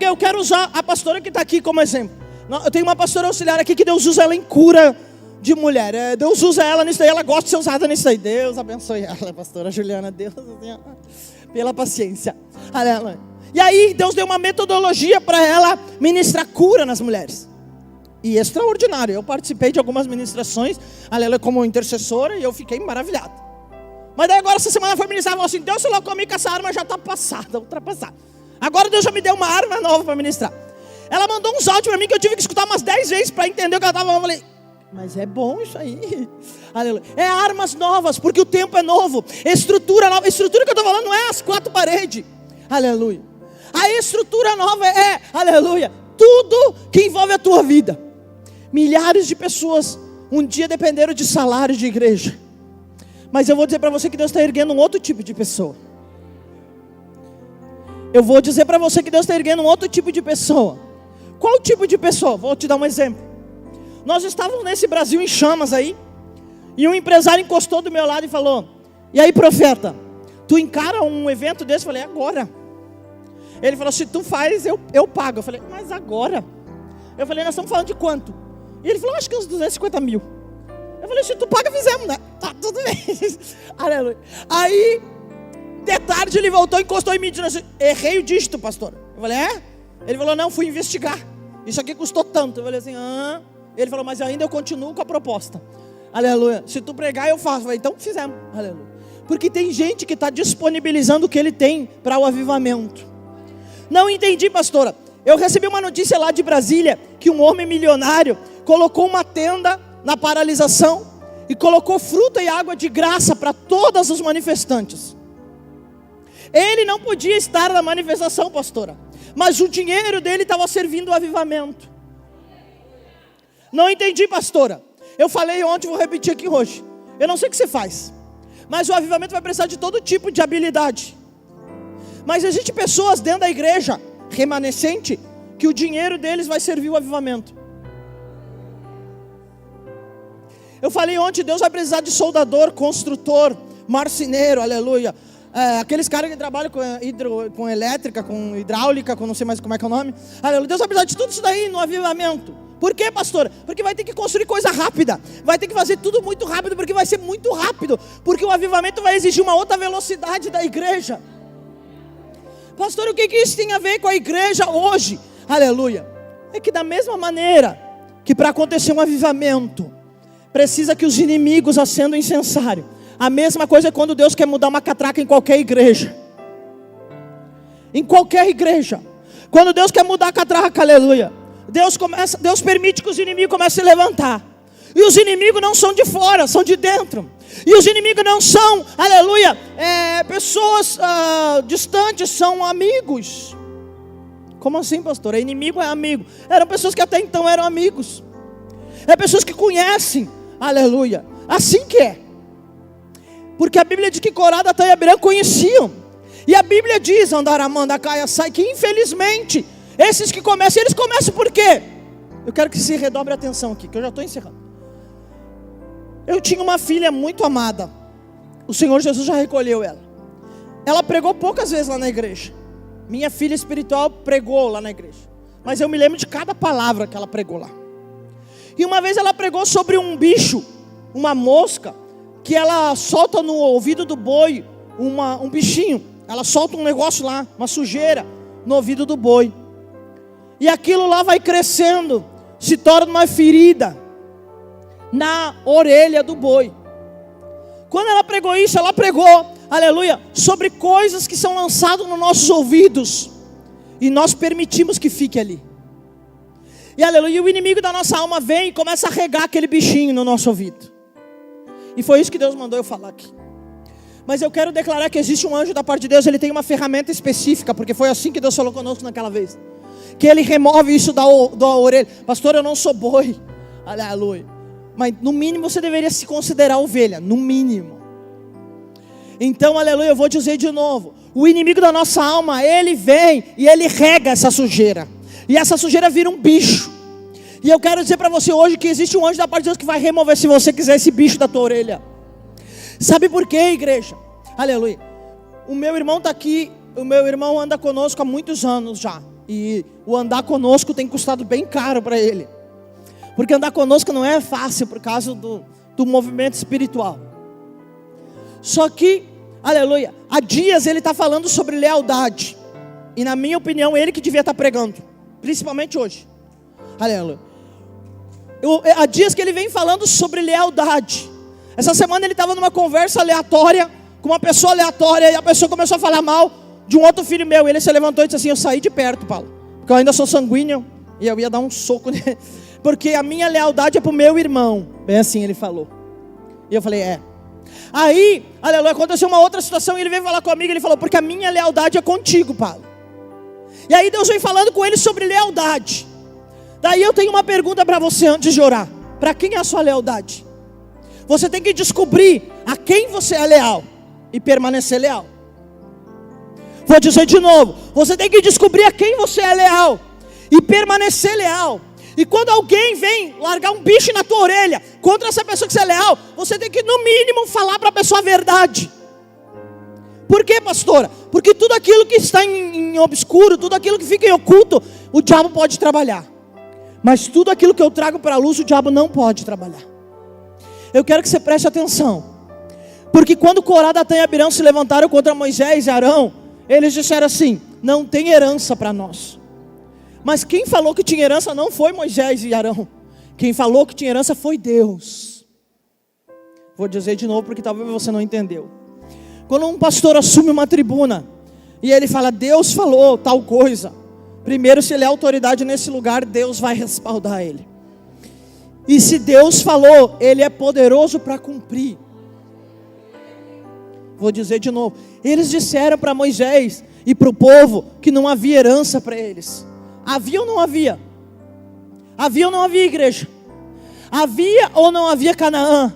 Eu quero usar a pastora que está aqui como exemplo. Eu tenho uma pastora auxiliar aqui que Deus usa ela em cura de mulher. Deus usa ela nisso daí, ela gosta de ser usada nisso daí. Deus abençoe ela, pastora Juliana. Deus, pela paciência. Aleluia. E aí Deus deu uma metodologia para ela ministrar cura nas mulheres. E extraordinário. Eu participei de algumas ministrações, aleluia, como intercessora, e eu fiquei maravilhado. Mas daí agora essa semana foi ministrar e falou assim: Deus falou comigo que essa arma já está passada, ultrapassada. Agora Deus já me deu uma arma nova para ministrar. Ela mandou uns áudios para mim que eu tive que escutar umas 10 vezes para entender o que ela estava falando. Eu falei: mas é bom isso aí. Aleluia. É armas novas, porque o tempo é novo. Estrutura nova. A estrutura que eu estou falando não é as 4 paredes. Aleluia. A estrutura nova é, aleluia, tudo que envolve a tua vida. Milhares de pessoas um dia dependeram de salário de igreja. Mas eu vou dizer para você que Deus está erguendo um outro tipo de pessoa. Eu vou dizer para você que Deus está erguendo um outro tipo de pessoa. Qual tipo de pessoa? Vou te dar um exemplo. Nós estávamos nesse Brasil em chamas aí, e um empresário encostou do meu lado e falou: e aí, profeta, tu encara um evento desse? Eu falei: agora. Ele falou: se tu faz, eu pago. Eu falei: mas agora? Eu falei: nós estamos falando de quanto? E ele falou: acho que uns 250 mil. Eu falei: se tu paga, fizemos, né? Tá, tudo bem. Aleluia. Aí, de tarde ele voltou, encostou em mim e disse assim: errei o dígito, pastor. Eu falei: é? Ele falou: não, fui investigar. Isso aqui custou tanto. Eu falei assim: Ele falou: mas ainda eu continuo com a proposta. Aleluia. Se tu pregar, eu faço. Eu falei: então fizemos. Aleluia. Porque tem gente que está disponibilizando o que ele tem para o avivamento. Não entendi, pastora. Eu recebi uma notícia lá de Brasília, que um homem milionário colocou uma tenda na paralisação e colocou fruta e água de graça para todos os manifestantes. Ele não podia estar na manifestação, pastora, mas o dinheiro dele estava servindo ao avivamento. Não entendi, pastora. Eu falei ontem, vou repetir aqui hoje. Eu não sei o que você faz, mas o avivamento vai precisar de todo tipo de habilidade. Mas existem pessoas dentro da igreja remanescente que o dinheiro deles vai servir o avivamento. Eu falei ontem, Deus vai precisar de soldador, construtor, marceneiro, aleluia. Aqueles caras que trabalham com elétrica, com hidráulica, com não sei mais como é que é o nome. Aleluia. Deus vai precisar de tudo isso daí no avivamento. Por quê, pastora? Porque vai ter que construir coisa rápida. Vai ter que fazer tudo muito rápido, porque vai ser muito rápido. Porque o avivamento vai exigir uma outra velocidade da igreja. Pastor, o que isso tem a ver com a igreja hoje? Aleluia. é que da mesma maneira que para acontecer um avivamento, precisa que os inimigos acendam incensário. A mesma coisa é quando Deus quer mudar uma catraca em qualquer igreja. Em qualquer igreja. Quando Deus quer mudar a catraca, aleluia, Deus permite que os inimigos comecem a se levantar. E os inimigos não são de fora, são de dentro. E os inimigos não são, aleluia, pessoas distantes, são amigos. Como assim, pastor? Inimigo é amigo. Eram pessoas que até então eram amigos. É pessoas que conhecem, aleluia. Assim que é. Porque a Bíblia diz que Corá, Datã e Abiram conheciam. E a Bíblia diz, Andaramanda, Caia, Sai, que infelizmente, esses que começam, eles começam por quê? Eu quero que se redobre a atenção aqui, que eu já estou encerrando. Eu tinha uma filha muito amada. O Senhor Jesus já recolheu ela. Ela pregou poucas vezes lá na igreja. Minha filha espiritual pregou lá na igreja. Mas eu me lembro de cada palavra que ela pregou lá. E uma vez ela pregou sobre um bicho, uma mosca, que ela solta no ouvido do boi, um bichinho. Ela solta um negócio lá, uma sujeira, no ouvido do boi. E aquilo lá vai crescendo, se torna uma ferida na orelha do boi. Quando ela pregou isso, ela pregou, aleluia, sobre coisas que são lançadas nos nossos ouvidos. E nós permitimos que fique ali. E aleluia, e o inimigo da nossa alma vem e começa a regar aquele bichinho no nosso ouvido. E foi isso que Deus mandou eu falar aqui. Mas eu quero declarar que existe um anjo da parte de Deus. Ele tem uma ferramenta específica, porque foi assim que Deus falou conosco naquela vez. Que ele remove isso da orelha. Pastor, eu não sou boi. Aleluia. Mas no mínimo você deveria se considerar ovelha. No mínimo. Então, aleluia, eu vou dizer de novo. O inimigo da nossa alma, ele vem e ele rega essa sujeira. E essa sujeira vira um bicho. E eu quero dizer para você hoje que existe um anjo da parte de Deus que vai remover, se você quiser, esse bicho da tua orelha. Sabe por quê, igreja? Aleluia. O meu irmão está aqui. O meu irmão anda conosco há muitos anos já. E o andar conosco tem custado bem caro para ele. Porque andar conosco não é fácil por causa do movimento espiritual. Só que, aleluia, há dias ele está falando sobre lealdade. E na minha opinião, ele que devia estar pregando. Principalmente hoje. Aleluia. Há dias que ele vem falando sobre lealdade. Essa semana ele estava numa conversa aleatória com uma pessoa aleatória. E a pessoa começou a falar mal de um outro filho meu. Ele se levantou e disse assim: eu saí de perto, Paulo, porque eu ainda sou sanguíneo. E eu ia dar um soco nele. Porque a minha lealdade é para o meu irmão. Bem assim ele falou. E eu falei, Aí, aleluia, aconteceu uma outra situação. E ele veio falar comigo. Ele falou, porque a minha lealdade é contigo, Paulo. E aí Deus vem falando com ele sobre lealdade. Daí eu tenho uma pergunta para você antes de orar. Para quem é a sua lealdade? Você tem que descobrir a quem você é leal e permanecer leal. Vou dizer de novo. Você tem que descobrir a quem você é leal e permanecer leal. E quando alguém vem largar um bicho na tua orelha contra essa pessoa que você é leal, você tem que no mínimo falar para a pessoa a verdade. Por quê, pastora? Porque tudo aquilo que está em obscuro, tudo aquilo que fica em oculto, o diabo pode trabalhar. Mas tudo aquilo que eu trago para a luz, o diabo não pode trabalhar. Eu quero que você preste atenção. Porque quando Corá, Datã e Abiram se levantaram contra Moisés e Arão, eles disseram assim: não tem herança para nós. Mas quem falou que tinha herança não foi Moisés e Arão. Quem falou que tinha herança foi Deus. Vou dizer de novo porque talvez você não entendeu. Quando um pastor assume uma tribuna e ele fala, Deus falou tal coisa, primeiro, se ele é autoridade nesse lugar, Deus vai respaldar ele. E se Deus falou, ele é poderoso para cumprir. Vou dizer de novo. Eles disseram para Moisés e para o povo que não havia herança para eles. Havia ou não havia? Havia ou não havia, igreja? Havia ou não havia Canaã?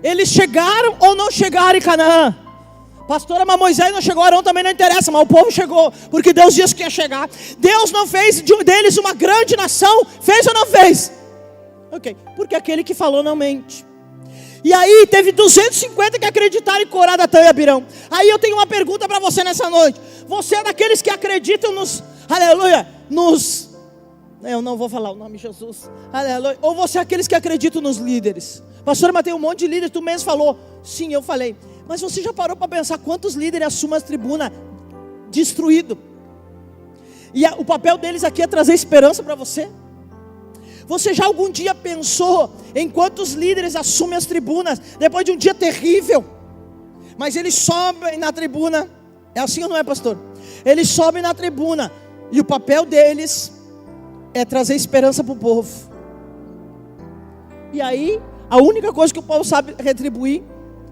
Eles chegaram ou não chegaram em Canaã? Pastora, mas Moisés não chegou, Arão também não interessa, mas o povo chegou, porque Deus disse que ia chegar. Deus não fez deles uma grande nação, fez ou não fez? Ok, porque aquele que falou não mente. E aí teve 250 que acreditaram em Corá, Datã e Abiram. Aí eu tenho uma pergunta para você nessa noite. Você é daqueles que acreditam aleluia, eu não vou falar o nome de Jesus, aleluia. Ou você é aqueles que acreditam nos líderes? Pastor, mas tem um monte de líderes, tu mesmo falou. Sim, eu falei. Mas você já parou para pensar quantos líderes assumem a tribuna destruído? E o papel deles aqui é trazer esperança para você. Você já algum dia pensou em quantos líderes assumem as tribunas depois de um dia terrível? Mas eles sobem na tribuna. É assim ou não é, pastor? Eles sobem na tribuna e o papel deles é trazer esperança para o povo. E aí, a única coisa que o povo sabe retribuir,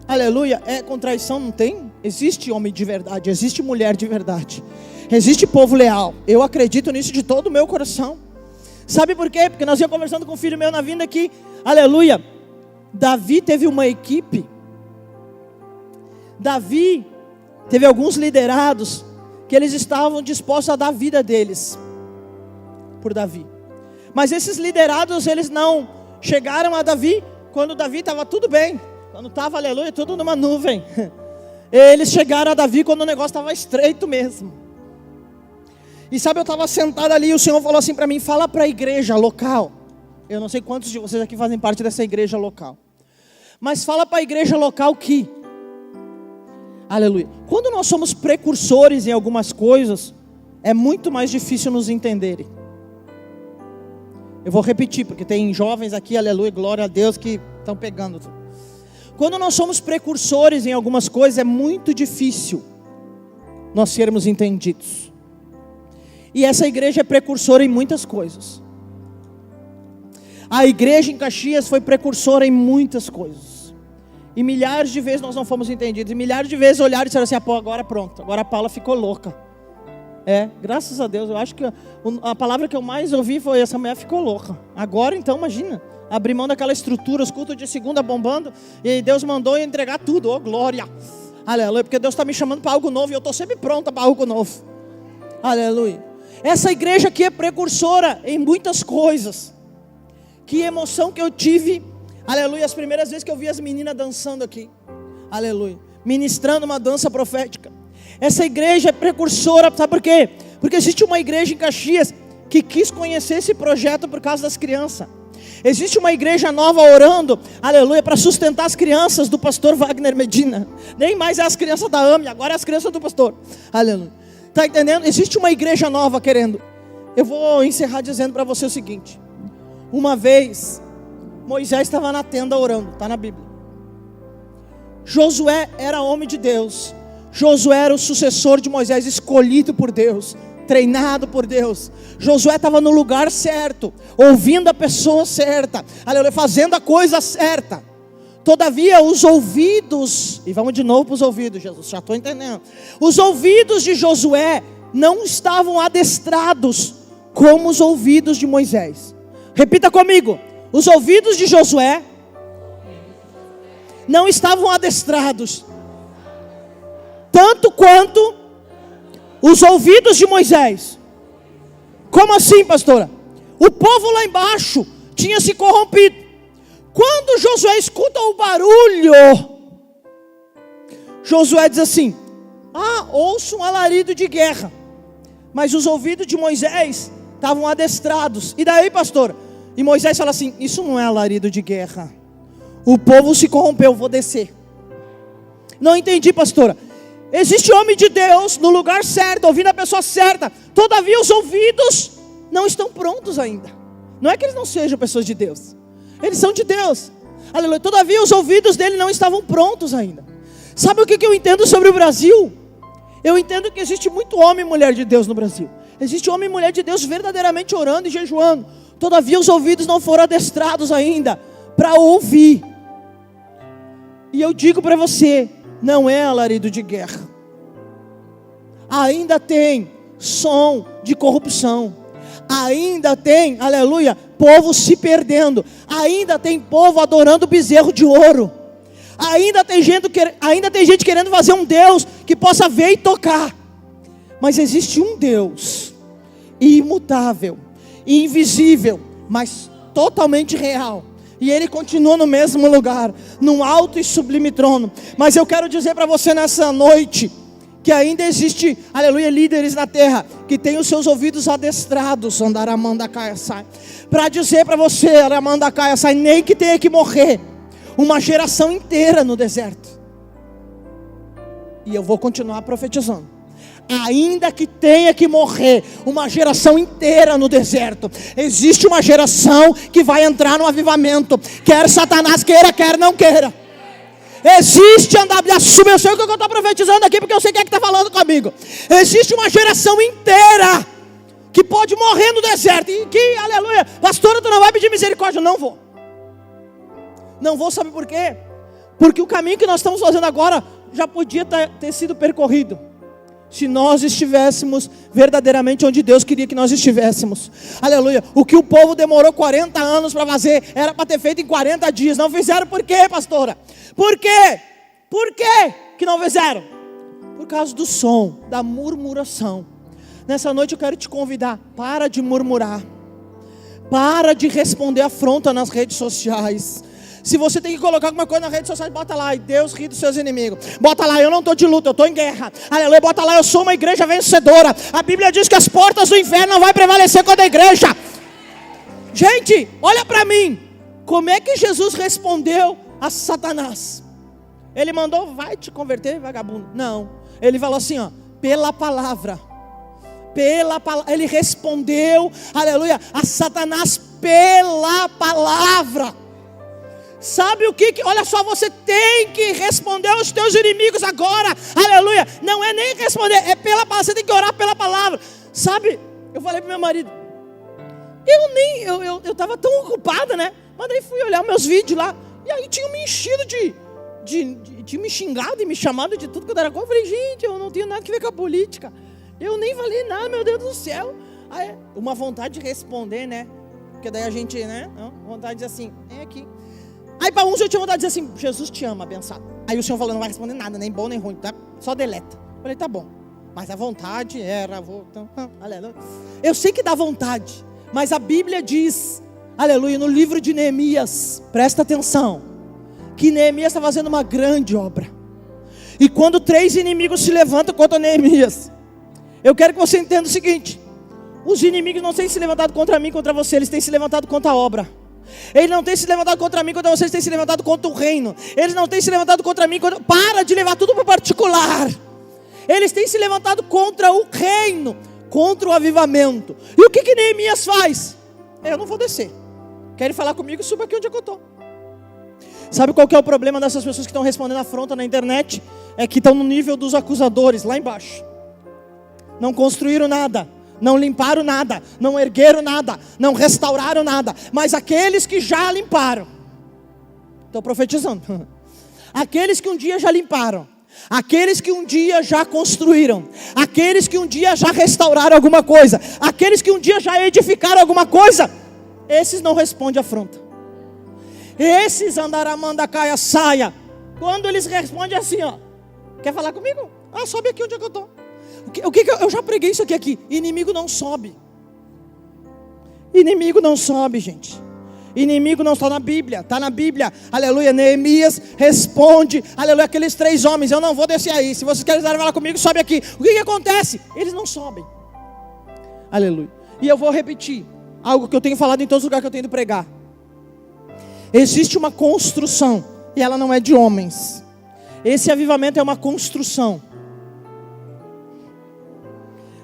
aleluia, é com traição. Não tem? Existe homem de verdade, existe mulher de verdade, existe povo leal. Eu acredito nisso de todo o meu coração. Sabe por quê? Porque nós íamos conversando com um filho meu na vinda aqui, aleluia. Davi teve uma equipe. Davi teve alguns liderados que eles estavam dispostos a dar a vida deles por Davi. Mas esses liderados, eles não chegaram a Davi quando Davi estava tudo bem, quando estava, aleluia, tudo numa nuvem. Eles chegaram a Davi quando o negócio estava estreito mesmo. E sabe, eu estava sentado ali e o Senhor falou assim para mim: fala para a igreja local. Eu não sei quantos de vocês aqui fazem parte dessa igreja local, mas fala para a igreja local que, aleluia, quando nós somos precursores em algumas coisas, é muito mais difícil nos entenderem. Eu vou repetir, porque tem jovens aqui, aleluia, glória a Deus, que estão pegando tudo. Quando nós somos precursores em algumas coisas, é muito difícil nós sermos entendidos. E essa igreja é precursora em muitas coisas. A igreja em Caxias foi precursora em muitas coisas. E milhares de vezes nós não fomos entendidos. E milhares de vezes olharam e disseram assim: pô, agora pronto, agora a Paula ficou louca. Graças a Deus, eu acho que a palavra que eu mais ouvi foi: essa mulher ficou louca. Agora então, imagina, abrir mão daquela estrutura, os cultos de segunda bombando, e Deus mandou eu entregar tudo, oh glória, aleluia, porque Deus está me chamando para algo novo, e eu estou sempre pronta para algo novo, aleluia. Essa igreja aqui é precursora em muitas coisas. Que emoção que eu tive, aleluia, as primeiras vezes que eu vi as meninas dançando aqui, aleluia, ministrando uma dança profética. Essa igreja é precursora, sabe por quê? Porque existe uma igreja em Caxias que quis conhecer esse projeto por causa das crianças. Existe uma igreja nova orando, aleluia, para sustentar as crianças do pastor Wagner Medina. Nem mais é as crianças da AME, agora é as crianças do pastor, aleluia. Está entendendo? Existe uma igreja nova querendo. Eu vou encerrar dizendo para você o seguinte: uma vez Moisés estava na tenda orando, está na Bíblia. Josué era homem de Deus. Josué era o sucessor de Moisés, escolhido por Deus, treinado por Deus. Josué estava no lugar certo, ouvindo a pessoa certa, aleluia, fazendo a coisa certa. Todavia os ouvidos, e vamos de novo para os ouvidos, Jesus, já estou entendendo. Os ouvidos de Josué não estavam adestrados como os ouvidos de Moisés. Repita comigo: os ouvidos de Josué não estavam adestrados tanto quanto os ouvidos de Moisés. Como assim, pastora? O povo lá embaixo tinha se corrompido. Quando Josué escuta o barulho, Josué diz assim: ouço um alarido de guerra. Mas os ouvidos de Moisés estavam adestrados. E daí, pastor? E Moisés fala assim: isso não é alarido de guerra. O povo se corrompeu, vou descer. Não entendi, pastora. Existe homem de Deus no lugar certo, ouvindo a pessoa certa. Todavia os ouvidos não estão prontos ainda. Não é que eles não sejam pessoas de Deus, eles são de Deus, aleluia. Todavia os ouvidos dele não estavam prontos ainda. Sabe o que eu entendo sobre o Brasil? Eu entendo que existe muito homem e mulher de Deus no Brasil. Existe homem e mulher de Deus verdadeiramente orando e jejuando. Todavia os ouvidos não foram adestrados ainda para ouvir. E eu digo para você, não é alarido de guerra. Ainda tem som de corrupção. Ainda tem, aleluia, povo se perdendo. Ainda tem povo adorando bezerro de ouro. Ainda tem gente querendo fazer um Deus que possa ver e tocar. Mas existe um Deus imutável, invisível, mas totalmente real. E Ele continua no mesmo lugar, num alto e sublime trono. Mas eu quero dizer para você nessa noite que ainda existe, aleluia, líderes na terra que têm os seus ouvidos adestrados, para dizer para você, nem que tenha que morrer uma geração inteira no deserto. E eu vou continuar profetizando. ainda que tenha que morrer uma geração inteira no deserto, existe uma geração que vai entrar no avivamento, quer Satanás queira, quer não queira. Existe andar, assume, eu sei o que eu estou profetizando aqui, porque eu sei quem é que está falando comigo. Existe uma geração inteira que pode morrer no deserto, e que, aleluia, pastora, tu não vai pedir misericórdia? Não vou. Não vou, sabe por quê? Porque o caminho que nós estamos fazendo agora já podia ter sido percorrido, se nós estivéssemos verdadeiramente onde Deus queria que nós estivéssemos. Aleluia. O que o povo demorou 40 anos para fazer, era para ter feito em 40 dias. Não fizeram por quê, pastora? Por quê? Por quê que não fizeram? Por causa do som, da murmuração. Nessa noite eu quero te convidar, para de murmurar. Para de responder afronta nas redes sociais. Se você tem que colocar alguma coisa na rede social, bota lá, e Deus ri dos seus inimigos. Bota lá, eu não estou de luta, eu estou em guerra. Aleluia, bota lá, eu sou uma igreja vencedora. A Bíblia diz que as portas do inferno não vão prevalecer contra a igreja. Gente, olha para mim. Como é que Jesus respondeu a Satanás? Ele mandou, vai te converter, vagabundo. Não, ele falou assim, ó, pela palavra. Ele respondeu, aleluia, a Satanás pela palavra. Sabe o que? Olha só, você tem que responder aos teus inimigos agora. Aleluia. Não é nem responder, é pela palavra. Você tem que orar pela palavra. Sabe, eu falei pro meu marido, eu estava tão ocupada, né? Mas daí fui olhar meus vídeos lá, e aí tinham me enchido de me xingado e me chamado de tudo que era coisa. Eu falei, gente, eu não tenho nada a ver com a política. Eu nem falei nada, meu Deus do céu. Aí, uma vontade de responder, né? Porque daí a gente, né? Vontade de dizer assim, é aqui. Aí para uns eu tinha vontade de dizer assim, Jesus te ama, abençoado. Aí o Senhor falou, não vai responder nada, nem bom nem ruim, tá? Só deleta. Eu falei, tá bom. Mas a vontade era, aleluia. Eu sei que dá vontade, mas a Bíblia diz, aleluia, no livro de Neemias, presta atenção, que Neemias está fazendo uma grande obra. E quando 3 inimigos se levantam contra Neemias, eu quero que você entenda o seguinte, os inimigos não têm se levantado contra mim, contra você, eles têm se levantado contra a obra. Eles não têm se levantado contra mim, contra vocês, têm se levantado contra o reino. Eles não têm se levantado contra mim, para de levar tudo para o particular. Eles têm se levantado contra o reino, contra o avivamento. E o que Neemias faz? Eu não vou descer. Querem falar comigo? Suba aqui onde eu estou. Sabe qual que é o problema dessas pessoas que estão respondendo afronta na internet? É que estão no nível dos acusadores, lá embaixo. Não construíram nada, não limparam nada, não ergueram nada, não restauraram nada. Mas aqueles que já limparam, estou profetizando, aqueles que um dia já limparam, aqueles que um dia já construíram, aqueles que um dia já restauraram alguma coisa, aqueles que um dia já edificaram alguma coisa, esses não respondem afronta. Esses andaramanda caia saia. Quando eles respondem assim, ó, quer falar comigo? Sobe aqui onde é que eu estou. Eu já preguei isso aqui. Inimigo não sobe. Inimigo não sobe, gente. Inimigo não está na Bíblia. Está na Bíblia. Aleluia. Neemias responde. Aleluia. Aqueles 3 homens. Eu não vou descer aí. Se vocês querem falar comigo, sobe aqui. O que acontece? Eles não sobem. Aleluia. E eu vou repetir algo que eu tenho falado em todos os lugares que eu tenho ido pregar. Existe uma construção. E ela não é de homens. Esse avivamento é uma construção.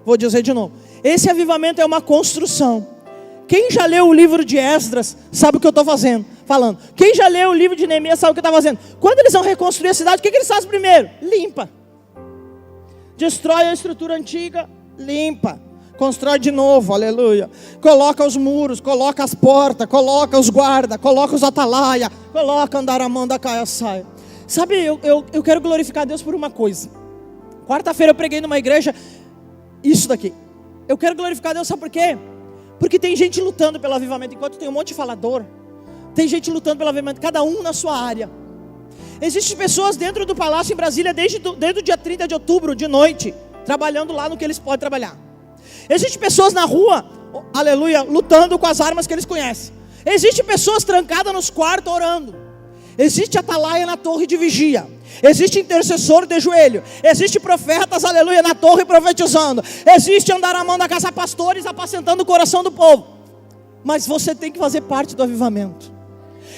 Vou dizer de novo. Esse avivamento é uma construção. Quem já leu o livro de Esdras sabe o que eu estou falando. Quem já leu o livro de Neemias sabe o que está fazendo. Quando eles vão reconstruir a cidade, o que eles fazem primeiro? Limpa. Destrói a estrutura antiga, limpa. Constrói de novo, aleluia. Coloca os muros, coloca as portas, coloca os guardas, coloca os atalaia, coloca andaramanda caia saia. Sabe, eu quero glorificar a Deus por uma coisa. Quarta-feira eu preguei numa igreja isso daqui. Eu quero glorificar a Deus, sabe por quê? Porque tem gente lutando pelo avivamento. Enquanto tem um monte de falador, tem gente lutando pelo avivamento, cada um na sua área. Existem pessoas dentro do palácio em Brasília desde o dia 30 de outubro, de noite, trabalhando lá no que eles podem trabalhar. Existem pessoas na rua, aleluia, lutando com as armas que eles conhecem. Existem pessoas trancadas nos quartos orando. Existe atalaia na torre de vigia. Existe intercessor de joelho. Existe profetas, aleluia, na torre profetizando. Existe andaramanda casa, pastores apacentando o coração do povo. Mas você tem que fazer parte do avivamento.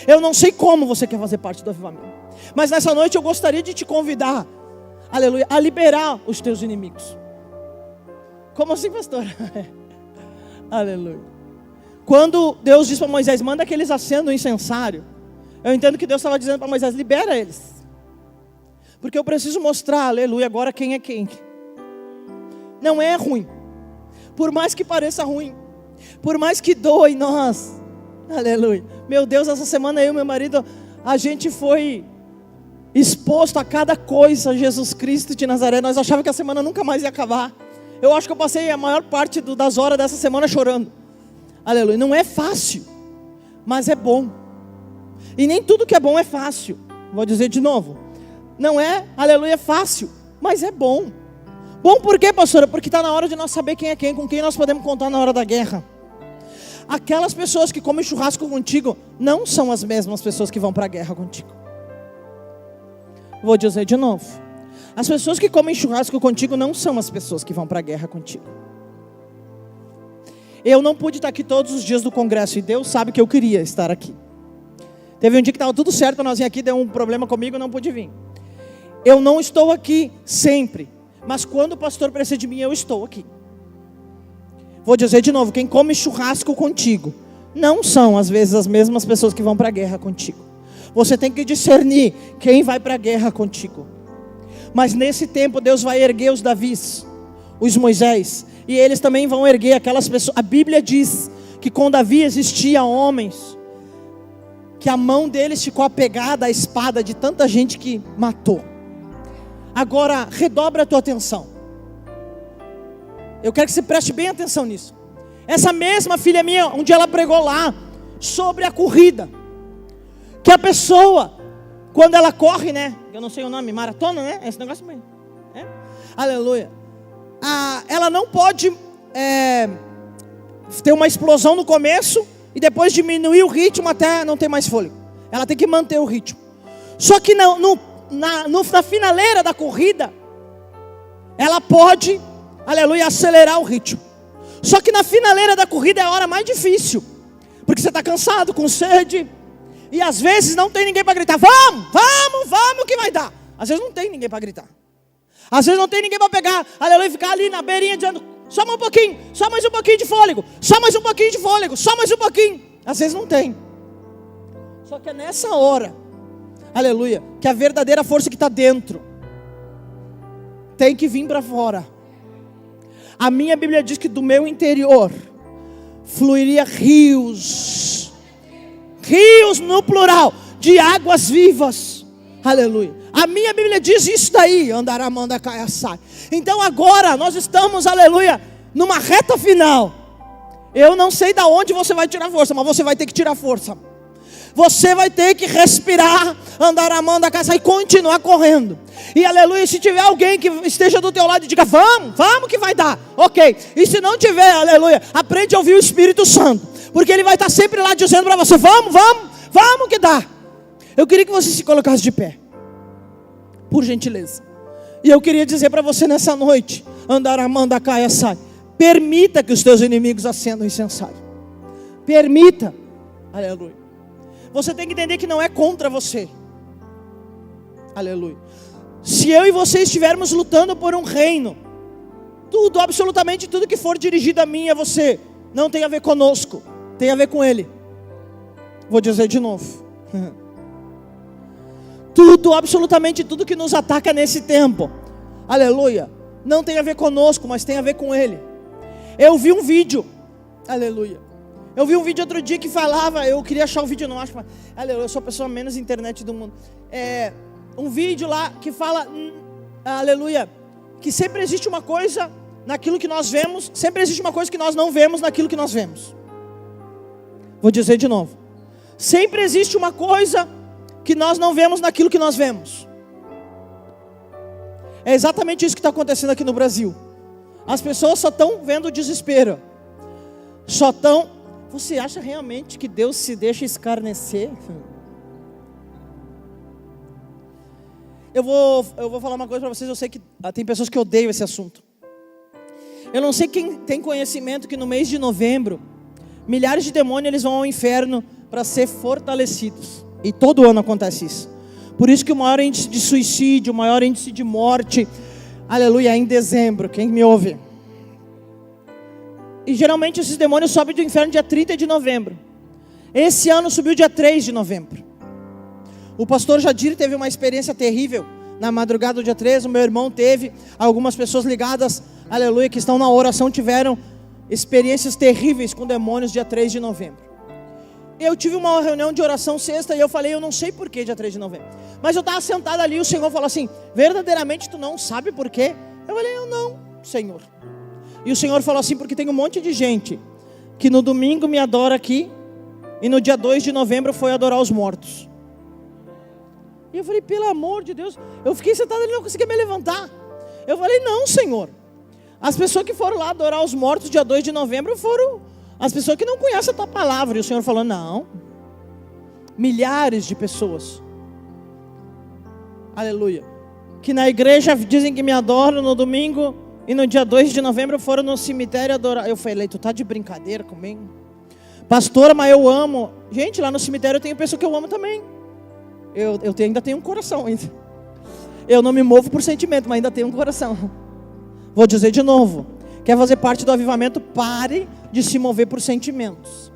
Eu não sei como você quer fazer parte do avivamento, mas nessa noite eu gostaria de te convidar, aleluia, a liberar os teus inimigos. Como assim, pastor? Aleluia. Quando Deus disse para Moisés, manda que eles acendam o incensário, eu entendo que Deus estava dizendo para Moisés, libera eles. Porque eu preciso mostrar, aleluia, agora quem é quem. Não é ruim. Por mais que pareça ruim, por mais que doa em nós, aleluia. Meu Deus, essa semana eu e meu marido, a gente foi exposto a cada coisa, Jesus Cristo de Nazaré. Nós achávamos que a semana nunca mais ia acabar. Eu acho que eu passei a maior parte das horas dessa semana chorando. Aleluia, não é fácil, mas é bom. E nem tudo que é bom é fácil. Vou dizer de novo, não é, aleluia, fácil, mas é bom. Bom por quê, pastora? Porque está na hora de nós saber quem é quem, com quem nós podemos contar na hora da guerra. Aquelas pessoas que comem churrasco contigo não são as mesmas pessoas que vão para a guerra contigo. Vou dizer de novo, as pessoas que comem churrasco contigo não são as pessoas que vão para a guerra contigo. Eu não pude estar aqui todos os dias do congresso, e Deus sabe que eu queria estar aqui. Teve um dia que estava tudo certo, nós vim aqui, deu um problema comigo, não pude vir. Eu não estou aqui sempre, mas quando o pastor precisa de mim, eu estou aqui. Vou dizer de novo, quem come churrasco contigo não são às vezes as mesmas pessoas que vão para a guerra contigo. Você tem que discernir quem vai para a guerra contigo. Mas nesse tempo Deus vai erguer os Davis, os Moisés, e eles também vão erguer aquelas pessoas. A Bíblia diz que com Davi existia homens que a mão deles ficou apegada à espada de tanta gente que matou. Agora redobra a tua atenção. Eu quero que você preste bem atenção nisso. Essa mesma filha minha, um dia ela pregou lá sobre a corrida, que a pessoa, quando ela corre, né, eu não sei o nome, maratona, né, esse negócio mesmo, aleluia, ela não pode ter uma explosão no começo e depois diminuir o ritmo até não ter mais fôlego. Ela tem que manter o ritmo. Só que na finaleira da corrida, ela pode, aleluia, acelerar o ritmo. Só que na finaleira da corrida é a hora mais difícil, porque você está cansado, com sede, e às vezes não tem ninguém para gritar, vamos que vai dar. Às vezes não tem ninguém para gritar. Às vezes não tem ninguém para pegar, aleluia, ficar ali na beirinha dizendo, só mais um pouquinho, só mais um pouquinho de fôlego, só mais um pouquinho de fôlego, só mais um pouquinho. Às vezes não tem. Só que é nessa hora, aleluia, que a verdadeira força que está dentro tem que vir para fora. A minha Bíblia diz que do meu interior fluiria rios no plural, de águas vivas. Aleluia. A minha Bíblia diz isso daí. Andará, manda, caia, sai. Então agora nós estamos, aleluia, numa reta final. Eu não sei de onde você vai tirar força, mas você vai ter que tirar força. Você vai ter que respirar, andar a mão da casa e continuar correndo. E aleluia, se tiver alguém que esteja do teu lado e diga, vamos que vai dar. Ok, e se não tiver, aleluia, aprende a ouvir o Espírito Santo. Porque ele vai estar sempre lá dizendo para você, vamos que dá. Eu queria que você se colocasse de pé, por gentileza. E eu queria dizer para você nessa noite, andar a mão da caia, sai. Permita que os teus inimigos acendam o incensário. Permita, aleluia. Você tem que entender que não é contra você. Aleluia. Se eu e você estivermos lutando por um reino, tudo, absolutamente tudo que for dirigido a mim e a você, não tem a ver conosco, tem a ver com Ele. Vou dizer de novo. Tudo, absolutamente tudo que nos ataca nesse tempo, aleluia, não tem a ver conosco, mas tem a ver com Ele. Eu vi um vídeo, aleluia. Eu vi um vídeo outro dia que falava, eu queria achar o vídeo, não acho, mas, aleluia, eu sou a pessoa menos internet do mundo. Um vídeo lá que fala, aleluia, que sempre existe uma coisa naquilo que nós vemos, sempre existe uma coisa que nós não vemos naquilo que nós vemos. Vou dizer de novo. Sempre existe uma coisa que nós não vemos naquilo que nós vemos. É exatamente isso que está acontecendo aqui no Brasil. As pessoas só estão vendo o desespero. Você acha realmente que Deus se deixa escarnecer? Eu vou falar uma coisa para vocês. Eu sei que tem pessoas que odeiam esse assunto. Eu não sei quem tem conhecimento que no mês de novembro, milhares de demônios eles vão ao inferno para ser fortalecidos. E todo ano acontece isso. Por isso que o maior índice de suicídio, o maior índice de morte, aleluia, é em dezembro. Quem me ouve? E geralmente esses demônios sobem do inferno dia 30 de novembro. Esse ano subiu dia 3 de novembro. O pastor Jadir teve uma experiência terrível na madrugada do dia 13. O meu irmão teve. Algumas pessoas ligadas, aleluia, que estão na oração, tiveram experiências terríveis com demônios dia 3 de novembro. Eu tive uma reunião de oração sexta e eu falei, eu não sei por que dia 3 de novembro. Mas eu estava sentado ali e o Senhor falou assim, verdadeiramente tu não sabe por quê? Eu falei, eu não, Senhor. E o Senhor falou assim, porque tem um monte de gente que no domingo me adora aqui e no dia 2 de novembro foi adorar os mortos. E eu falei, pelo amor de Deus, eu fiquei sentado ali e não conseguia me levantar. Eu falei, não, Senhor. As pessoas que foram lá adorar os mortos dia 2 de novembro foram as pessoas que não conhecem a tua palavra. E o Senhor falou, não. Milhares de pessoas. Aleluia. Que na igreja dizem que me adoram no domingo e no dia 2 de novembro foram no cemitério adorar. Eu falei, tu tá de brincadeira comigo? Pastora, mas eu amo. Gente, lá no cemitério eu tenho pessoa que eu amo também. Eu ainda tenho um coração ainda. Eu não me movo por sentimento, mas ainda tenho um coração. Vou dizer de novo. Quer fazer parte do avivamento? Pare de se mover por sentimentos.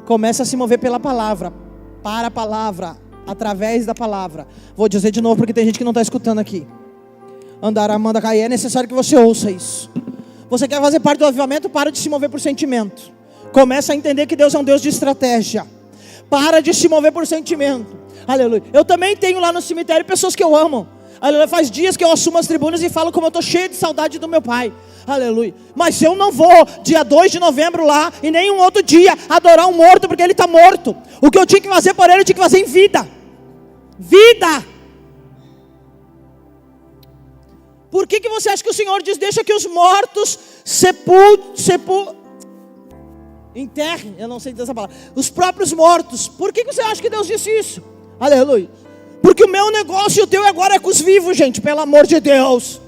Comece a se mover pela palavra. Para a palavra. Através da palavra. Vou dizer de novo porque tem gente que não está escutando aqui. Andar, Amanda, cair. É necessário que você ouça isso. Você quer fazer parte do avivamento? Para de se mover por sentimento. Começa a entender que Deus é um Deus de estratégia. Para de se mover por sentimento. Aleluia. Eu também tenho lá no cemitério pessoas que eu amo. Aleluia. Faz dias que eu assumo as tribunas e falo como eu estou cheio de saudade do meu pai. Aleluia. Mas eu não vou dia 2 de novembro lá e nenhum outro dia adorar um morto porque ele está morto. O que eu tinha que fazer por ele eu tinha que fazer em vida. Vida. Por que você acha que o Senhor diz, deixa que os mortos enterrem, eu não sei dizer essa palavra, os próprios mortos? Por que você acha que Deus disse isso? Aleluia. Porque o meu negócio e o teu agora é com os vivos, gente, pelo amor de Deus.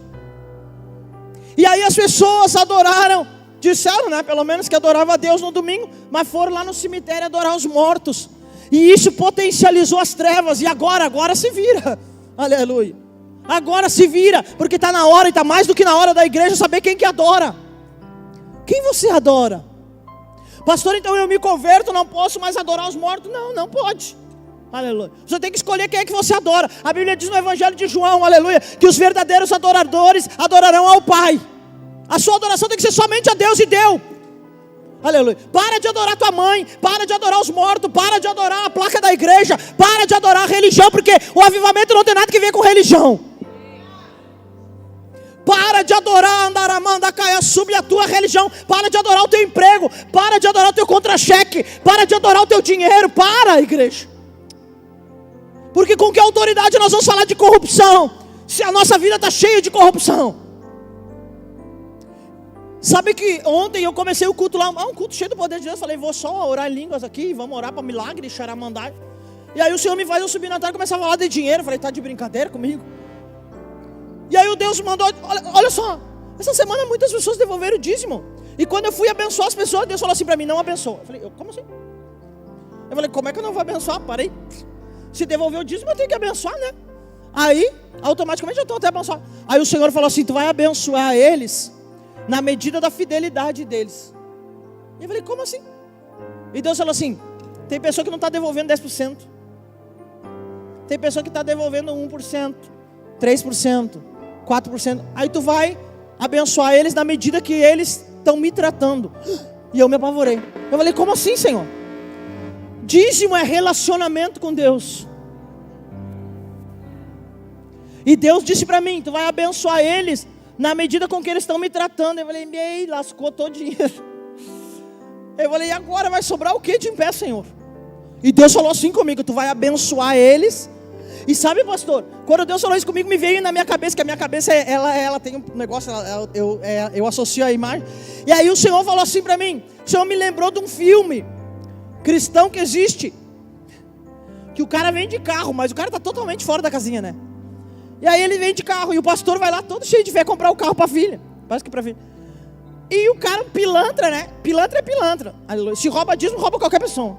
E aí as pessoas adoraram, disseram, né, pelo menos que adoravam a Deus no domingo, mas foram lá no cemitério adorar os mortos. E isso potencializou as trevas. E agora se vira. Aleluia. Agora se vira, porque está na hora, e está mais do que na hora da igreja saber quem que adora. Quem você adora? Pastor, então eu me converto, não posso mais adorar os mortos? Não, não pode. Aleluia. Você tem que escolher quem é que você adora. A Bíblia diz no Evangelho de João, aleluia, que os verdadeiros adoradores adorarão ao Pai. A sua adoração tem que ser somente a Deus e deu. Aleluia. Para de adorar tua mãe, para de adorar os mortos, para de adorar a placa da igreja, para de adorar a religião, porque o avivamento não tem nada que ver com religião. Para de adorar, andar, amanda, caia, sube a tua religião. Para de adorar o teu emprego. Para de adorar o teu contra-cheque. Para de adorar o teu dinheiro. Para, igreja. Porque com que autoridade nós vamos falar de corrupção, se a nossa vida está cheia de corrupção? Sabe que ontem eu comecei o culto lá, um culto cheio do poder de Deus. Falei, vou só orar em línguas aqui, vamos orar para milagre, xaramandai. E aí o Senhor me faz eu subir na tarde e começar a falar de dinheiro. Falei, tá de brincadeira comigo? E aí o Deus mandou, olha só, essa semana muitas pessoas devolveram o dízimo. E quando eu fui abençoar as pessoas, Deus falou assim para mim, não abençoa. Eu falei, como assim? Eu falei, como é que eu não vou abençoar? Parei. Se devolver o dízimo eu tenho que abençoar, né? Aí, automaticamente eu estou até abençoado. Aí o Senhor falou assim, tu vai abençoar eles na medida da fidelidade deles. E eu falei, como assim? E Deus falou assim, tem pessoa que não está devolvendo 10%. Tem pessoa que está devolvendo 1%, 3%, 4%. Aí tu vai abençoar eles na medida que eles estão me tratando. E eu me apavorei. Eu falei, como assim, Senhor? Dízimo é relacionamento com Deus. E Deus disse para mim, tu vai abençoar eles na medida com que eles estão me tratando. Eu falei, lascou todo o dinheiro. Eu falei, e agora vai sobrar o que de em pé, Senhor? E Deus falou assim comigo, tu vai abençoar eles. E sabe, pastor, quando Deus falou isso comigo, me veio na minha cabeça, que a minha cabeça, ela tem um negócio, eu associo a imagem. E aí o Senhor falou assim para mim, o Senhor me lembrou de um filme cristão que existe, que o cara vem de carro, mas o cara está totalmente fora da casinha, né? E aí ele vem de carro, e o pastor vai lá todo cheio de fé comprar o carro para a filha, parece que para a filha. E o cara pilantra, né? Pilantra é pilantra, aleluia. Se rouba dízimo, rouba qualquer pessoa.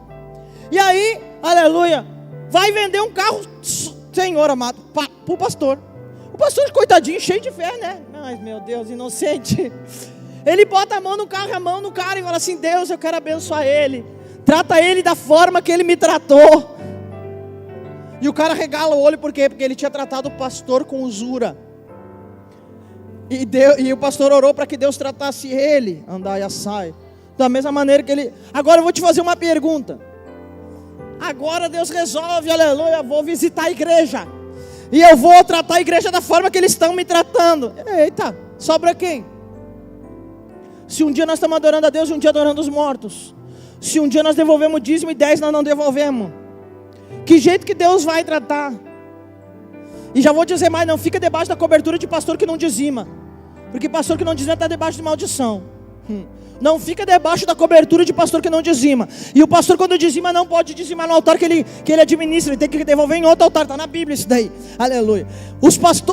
E aí, aleluia, vai vender um carro, Senhor amado, para o pastor. O pastor, coitadinho, cheio de fé, né? Ai, meu Deus, inocente. Ele bota a mão no carro, a mão no cara e fala assim: Deus, eu quero abençoar ele. Trata ele da forma que ele me tratou. E o cara regala o olho, por quê? Porque ele tinha tratado o pastor com usura. E o pastor orou para que Deus tratasse ele, andai a sai. Da mesma maneira que ele... Agora eu vou te fazer uma pergunta. Agora Deus resolve, aleluia, eu vou visitar a igreja. E eu vou tratar a igreja da forma que eles estão me tratando. Eita, sobra quem? Se um dia nós estamos adorando a Deus e um dia adorando os mortos. Se um dia nós devolvemos dízimo e 10 nós não devolvemos. Que jeito que Deus vai tratar? E já vou dizer mais, não fica debaixo da cobertura de pastor que não dizima. Porque pastor que não dizima está debaixo de maldição. Não fica debaixo da cobertura de pastor que não dizima. E o pastor quando dizima não pode dizimar no altar que ele administra. Ele tem que devolver em outro altar, está na Bíblia isso daí. Aleluia.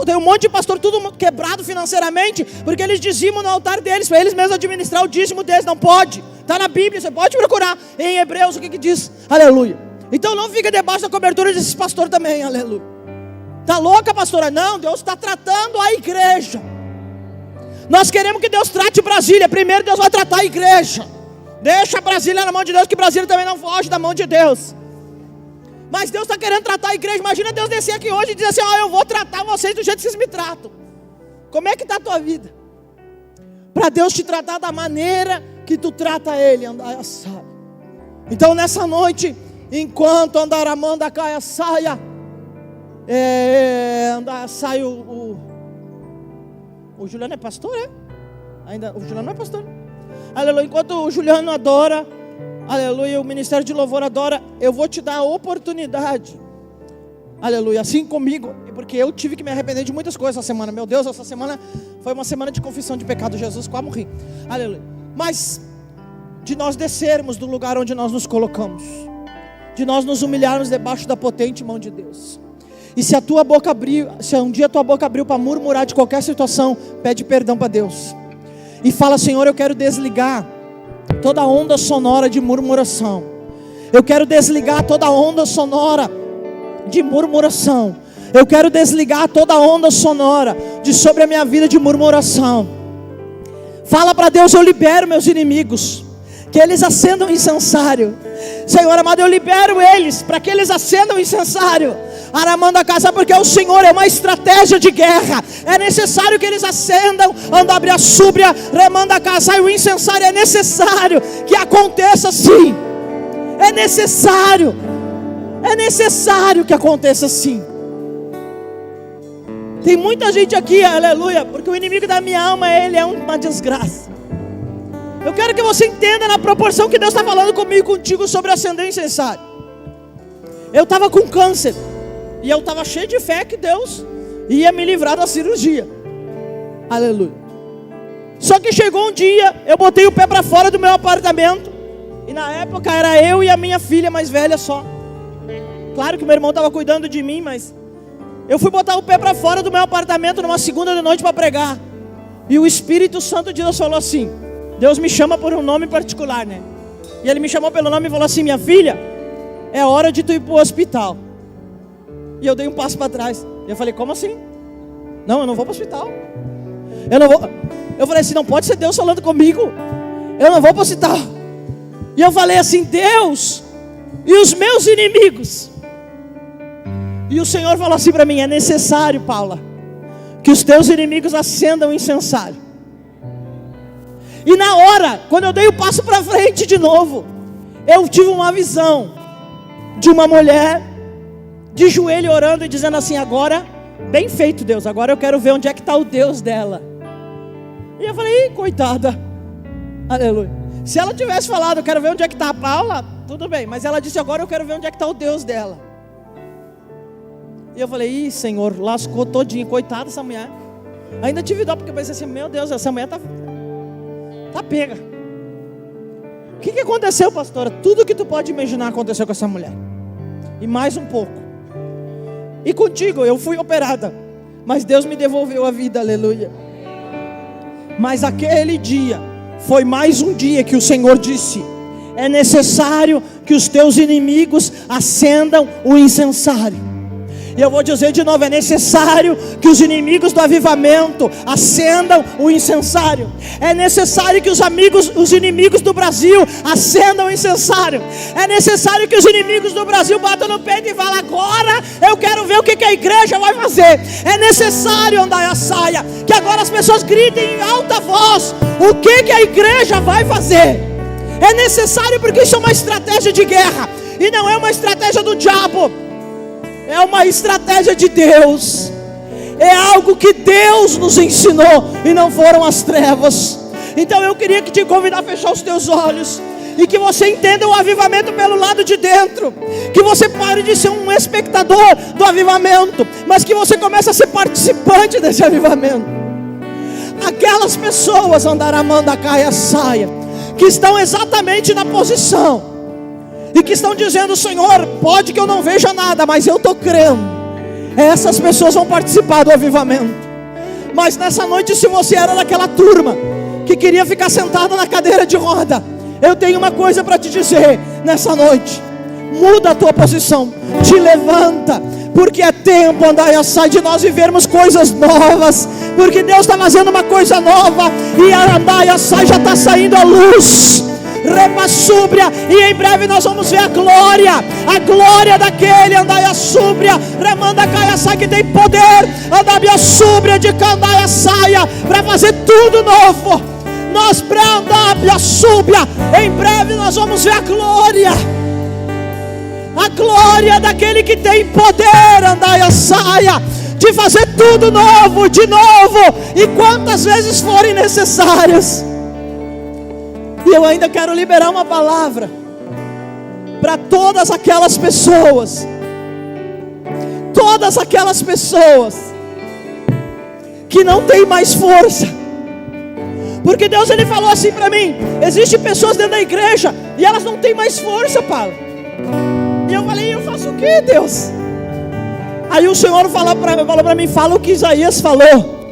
Tem um monte de pastor tudo quebrado financeiramente, porque eles dizimam no altar deles, para eles mesmos administrar o dízimo deles. Não pode, está na Bíblia, você pode procurar em Hebreus o que diz. Aleluia. Então não fica debaixo da cobertura desses pastores também. Aleluia. Está louca, pastora? Não, Deus está tratando a igreja. Nós queremos que Deus trate Brasília. Primeiro Deus vai tratar a igreja. Deixa Brasília na mão de Deus, que Brasília também não foge da mão de Deus. Mas Deus está querendo tratar a igreja. Imagina Deus descer aqui hoje e dizer assim: eu vou tratar vocês do jeito que vocês me tratam. Como é que está a tua vida? Para Deus te tratar da maneira que tu trata Ele. Então nessa noite, enquanto andar a manda caia saia, sai o Juliano é pastor, é? Ainda, o Juliano não é pastor. Aleluia. Enquanto o Juliano adora, aleluia, o ministério de louvor adora, eu vou te dar a oportunidade, aleluia, assim comigo, porque eu tive que me arrepender de muitas coisas essa semana. Meu Deus, essa semana foi uma semana de confissão de pecado. Jesus, quase morri. Aleluia. Mas de nós descermos do lugar onde nós nos colocamos, de nós nos humilharmos debaixo da potente mão de Deus. E se se um dia a tua boca abriu para murmurar de qualquer situação, pede perdão para Deus. E fala: Senhor, eu quero desligar toda onda sonora de murmuração. Eu quero desligar toda onda sonora de murmuração. Eu quero desligar toda onda sonora sobre a minha vida de murmuração. Fala para Deus: eu libero meus inimigos, que eles acendam incensário. Senhor amado, eu libero eles para que eles acendam incensário. Aramanda casa, porque o Senhor é uma estratégia de guerra. É necessário que eles acendam, andabria súbria, remanda casa, e o incensário é necessário que aconteça assim. É necessário que aconteça assim. Tem muita gente aqui, aleluia, porque o inimigo da minha alma, ele é uma desgraça. Eu quero que você entenda na proporção que Deus está falando comigo e contigo sobre acender incensário. Eu estava com câncer. E eu estava cheio de fé que Deus ia me livrar da cirurgia. Aleluia. Só que chegou um dia, eu botei o pé para fora do meu apartamento. E na época era eu e a minha filha mais velha só. Claro que meu irmão estava cuidando de mim, mas eu fui botar o pé para fora do meu apartamento numa segunda de noite para pregar. E o Espírito Santo de Deus falou assim: Deus me chama por um nome particular, né? E Ele me chamou pelo nome e falou assim: minha filha, é hora de tu ir para o hospital. E eu dei um passo para trás. E eu falei: como assim? Não, eu não vou para o hospital. Eu não vou. Eu falei assim: não pode ser Deus falando comigo. Eu não vou para o hospital. E eu falei assim: Deus, e os meus inimigos? E o Senhor falou assim para mim: é necessário, Paula, que os teus inimigos acendam o incensário. E na hora, quando eu dei o passo para frente de novo, eu tive uma visão de uma mulher de joelho orando e dizendo assim: agora, bem feito Deus, agora eu quero ver onde é que está o Deus dela. E eu falei: coitada, aleluia. Se ela tivesse falado: eu quero ver onde é que está a Paula, tudo bem. Mas ela disse: agora eu quero ver onde é que está o Deus dela. E eu falei: Senhor, lascou todinho, coitada essa mulher. Ainda tive dó, porque eu pensei assim: meu Deus, essa mulher tá pega. O que aconteceu, pastora? Tudo que tu pode imaginar aconteceu com essa mulher. E mais um pouco. E contigo, eu fui operada, mas Deus me devolveu a vida, aleluia. Mas aquele dia foi mais um dia que o Senhor disse: é necessário que os teus inimigos acendam o incensário. E eu vou dizer de novo, é necessário que os inimigos do avivamento acendam o incensário. É necessário que os inimigos do Brasil acendam o incensário. É necessário que os inimigos do Brasil batam no peito e falem: agora eu quero ver o que a igreja vai fazer. É necessário, Andaia Saia, que agora as pessoas gritem em alta voz o que a igreja vai fazer. É necessário, porque isso é uma estratégia de guerra, e não é uma estratégia do diabo, é uma estratégia de Deus. É algo que Deus nos ensinou e não foram as trevas. Então eu queria te convidar a fechar os teus olhos e que você entenda o avivamento pelo lado de dentro. Que você pare de ser um espectador do avivamento, mas que você comece a ser participante desse avivamento. Aquelas pessoas, Andaramanda Caia Saia, que estão exatamente na posição e que estão dizendo: Senhor, pode que eu não veja nada, mas eu estou crendo. Essas pessoas vão participar do avivamento. Mas nessa noite, se você era daquela turma que queria ficar sentado na cadeira de roda, eu tenho uma coisa para te dizer nessa noite: muda a tua posição, te levanta, porque é tempo, Andaia Saia, de nós vivermos coisas novas, porque Deus está fazendo uma coisa nova, e a Andaia Saia já está saindo à luz. Repassúbria, e em breve nós vamos ver a glória daquele Andaia Súbria, Remanda Caia Saia, que tem poder, Andaia Súbria de Candaia Saia, para fazer tudo novo. Nós Andaia Súbria, em breve nós vamos ver a glória daquele que tem poder, Andaia Saia, de fazer tudo novo, de novo, e quantas vezes forem necessárias. E eu ainda quero liberar uma palavra para todas aquelas pessoas que não têm mais força. Porque Deus, Ele falou assim para mim: existem pessoas dentro da igreja e elas não têm mais força, Paulo. E eu falei: eu faço o que, Deus? Aí o Senhor falou para mim: fala o que Isaías falou,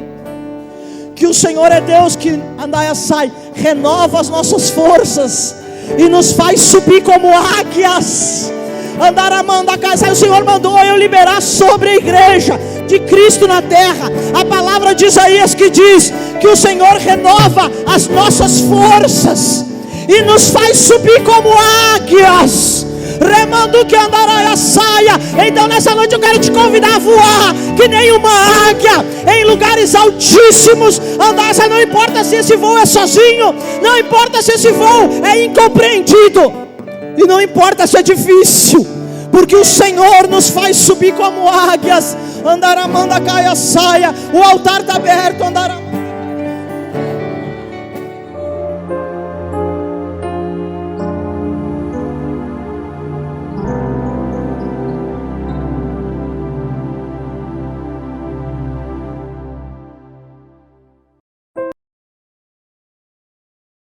que o Senhor é Deus que, Andaia Saia, renova as nossas forças e nos faz subir como águias. Andaramanda Caia Saia, o Senhor mandou eu liberar sobre a igreja de Cristo na terra a palavra de Isaías, que diz que o Senhor renova as nossas forças e nos faz subir como águias. Remando que Andaia Saia. Então nessa noite eu quero te convidar a voar que nem uma águia em lugares altíssimos. Andaia Saia, não importa se esse voo é sozinho, não importa se esse voo é incompreendido, e não importa se é difícil, porque o Senhor nos faz subir como águias. Andaramanda Caia Saia, o altar está aberto. Andaramanda